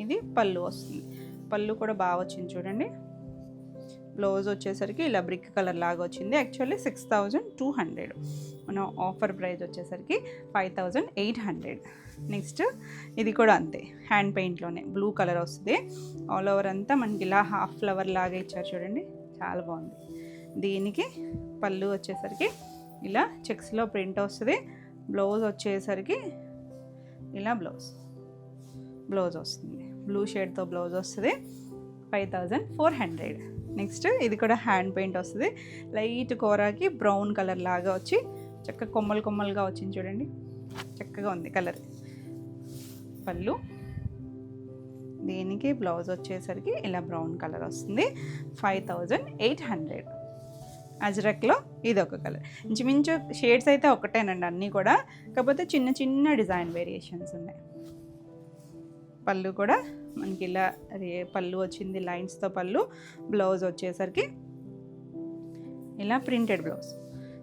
ఇది పళ్ళు వస్తుంది. పళ్ళు కూడా బాగా వచ్చింది చూడండి. బ్లౌజ్ వచ్చేసరికి ఇలా బ్రిక్ కలర్ లాగా వచ్చింది. యాక్చువల్లీ 6200, మన ఆఫర్ ప్రైస్ వచ్చేసరికి 5800. నెక్స్ట్ ఇది కూడా అంతే, హ్యాండ్ పెయింట్లోనే బ్లూ కలర్ వస్తుంది. ఆల్ ఓవర్ అంతా మనకి ఇలా హాఫ్ ఫ్లవర్ లాగా ఇచ్చారు చూడండి, చాలా బాగుంది. దీనికి పళ్ళు వచ్చేసరికి ఇలా చెక్స్లో ప్రింట్ వస్తుంది. బ్లౌజ్ వచ్చేసరికి ఇలా బ్లౌజ్ వస్తుంది, బ్లూ షేడ్తో బ్లౌజ్ వస్తుంది. 5400. నెక్స్ట్ ఇది కూడా హ్యాండ్ పెయింట్ వస్తుంది. లైట్ కోరాకి బ్రౌన్ కలర్ లాగా వచ్చి చక్కగా కొమ్మలుగా వచ్చింది చూడండి, చక్కగా ఉంది కలర్. పళ్ళు, దీనికి బ్లౌజ్ వచ్చేసరికి ఇలా బ్రౌన్ కలర్ వస్తుంది. 5800. అజ్రక్లో ఇది ఒక కలర్. ఇంచుమించు షేడ్స్ అయితే ఒకటేనండి అన్నీ కూడా, కాకపోతే చిన్న చిన్న డిజైన్ వేరియేషన్స్ ఉన్నాయి. పళ్ళు కూడా మనకి ఇలా పళ్ళు వచ్చింది, లైన్స్తో పళ్ళు. బ్లౌజ్ వచ్చేసరికి ఇలా ప్రింటెడ్ బ్లౌజ్.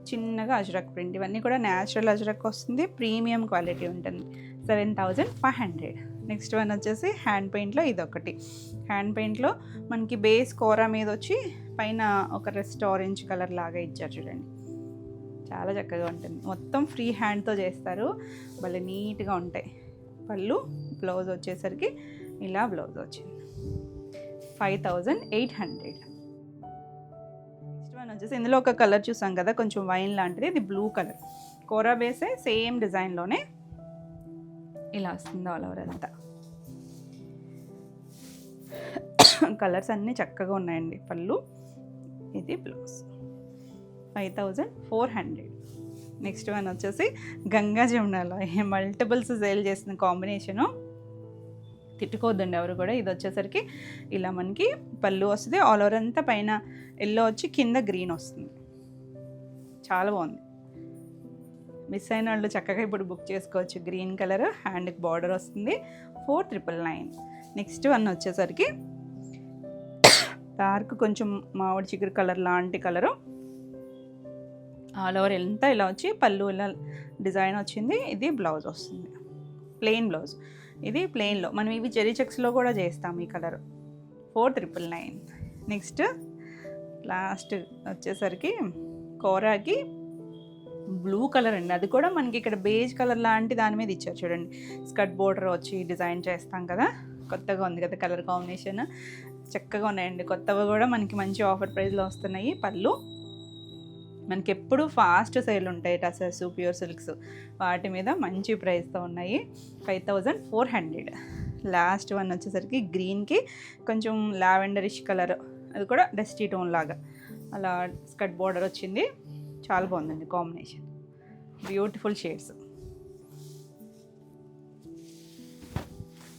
చిన్నగా అజ్రక్ ప్రింట్. ఇవన్నీ కూడా న్యాచురల్ అజ్రక్ వస్తుంది, ప్రీమియం క్వాలిటీ ఉంటుంది. 7500. నెక్స్ట్ వన్ వచ్చేసి హ్యాండ్ పెయింట్లో ఇదొకటి. హ్యాండ్ పెయింట్లో మనకి బేస్ కోరా మీద వచ్చి పైన ఒక రెస్ట్ ఆరెంజ్ కలర్ లాగా ఇచ్చారు చూడండి, చాలా చక్కగా ఉంటుంది. మొత్తం ఫ్రీ హ్యాండ్తో చేస్తారు, భలే నీట్గా ఉంటాయి. పళ్ళు, బ్లౌజ్ వచ్చేసరికి ఇలా బ్లౌజ్ వచ్చింది. 5800. నెక్స్ట్ వన్ వచ్చేసి ఇందులో ఒక కలర్ చూసాం కదా, కొంచెం వైన్ లాంటిది. ఇది బ్లూ కలర్, కోరా బేసే, సేమ్ డిజైన్లోనే ఇలా వస్తుంది ఆల్ ఓవర్ అంతా. కలర్స్ అన్నీ చక్కగా ఉన్నాయండి. పళ్ళు, ఇది బ్లౌజ్. 5400. నెక్స్ట్ వన్ వచ్చేసి గంగా జమునాలో మల్టిపుల్స్ సేల్ చేసిన కాంబినేషను, తిట్టుకోవద్దండి ఎవరు కూడా. ఇది వచ్చేసరికి ఇలా మనకి పళ్ళు వస్తుంది, ఆల్ ఓవర్ అంతా పైన ఎల్లో వచ్చి కింద గ్రీన్ వస్తుంది. చాలా బాగుంది. మిస్ అయిన వాళ్ళు చక్కగా ఇప్పుడు బుక్ చేసుకోవచ్చు. గ్రీన్ కలర్, హ్యాండ్కి బార్డర్ వస్తుంది. 4999. నెక్స్ట్ వన్ వచ్చేసరికి డార్క్ కొంచెం మామిడి చిగురు కలర్ లాంటి కలరు, ఆల్ ఓవర్ అంతా ఇలా వచ్చి పళ్ళు ఇలా డిజైన్ వచ్చింది. ఇది బ్లౌజ్ వస్తుంది, ప్లెయిన్ బ్లౌజ్. ఇది ప్లెయిన్లో మనం ఇవి జెరీ చెక్స్లో కూడా చేస్తాం ఈ కలర్. 4999. నెక్స్ట్ లాస్ట్ వచ్చేసరికి కోరాకి బ్లూ కలర్ అండి. అది కూడా మనకి ఇక్కడ బేజ్ కలర్ లాంటి దాని మీద ఇచ్చారు చూడండి. స్కర్ట్ బోర్డర్ వచ్చి డిజైన్ చేస్తాం కదా, కొత్తగా ఉంది కదా కలర్ కాంబినేషన్, చక్కగా ఉన్నాయండి. కొత్తవి కూడా మనకి మంచి ఆఫర్ ప్రైస్లో వస్తున్నాయి. పళ్ళు మనకి ఎప్పుడు ఫాస్ట్ సేల్ ఉంటాయి. టసర్స్, ప్యూర్ సిల్క్స్ వాటి మీద మంచి ప్రైస్తో ఉన్నాయి. 5400. లాస్ట్ వన్ వచ్చేసరికి గ్రీన్కి కొంచెం లావెండరిష్ కలర్, అది కూడా డస్టీ టోన్ లాగా అలా స్కర్ట్ బోర్డర్ వచ్చింది. చాలా బాగుందండి కాంబినేషన్, బ్యూటిఫుల్ షేడ్స్.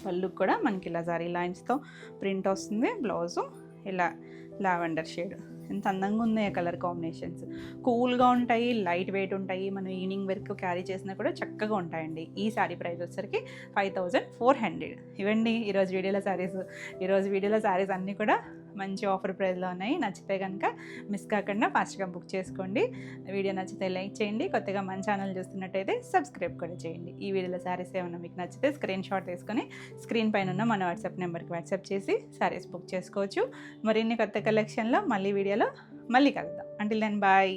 పళ్ళు కూడా మనకి ఇలా జరీ లైన్స్తో ప్రింట్ వస్తుంది. బ్లౌజు ఇలా లావెండర్ షేడ్. ఎంత అందంగా ఉన్నాయి కలర్ కాంబినేషన్స్. కూల్గా ఉంటాయి, లైట్ వెయిట్ ఉంటాయి. మనం ఈవినింగ్ వరకు క్యారీ చేసినా కూడా చక్కగా ఉంటాయండి. ఈ శారీ ప్రైస్ వచ్చేసరికి 5400. ఇవ్వండి ఈరోజు వీడియోలో శారీస్ అన్నీ కూడా మంచి ఆఫర్ ప్రైస్లో ఉన్నాయి. నచ్చితే కనుక మిస్ కాకుండా ఫాస్ట్గా బుక్ చేసుకోండి. వీడియో నచ్చితే లైక్ చేయండి. కొత్తగా మన ఛానల్ చూస్తున్నట్టయితే సబ్స్క్రైబ్ కూడా చేయండి. ఈ వీడియోలో శారీస్ ఏమైనా మీకు నచ్చితే స్క్రీన్ షాట్ తీసుకొని స్క్రీన్ పైన ఉన్న మన వాట్సాప్ నెంబర్కి వాట్సాప్ చేసి శారీస్ బుక్ చేసుకోవచ్చు. మరిన్ని కొత్త కలెక్షన్లో మళ్ళీ వీడియోలో మళ్ళీ కలుద్దాం. Until then bye.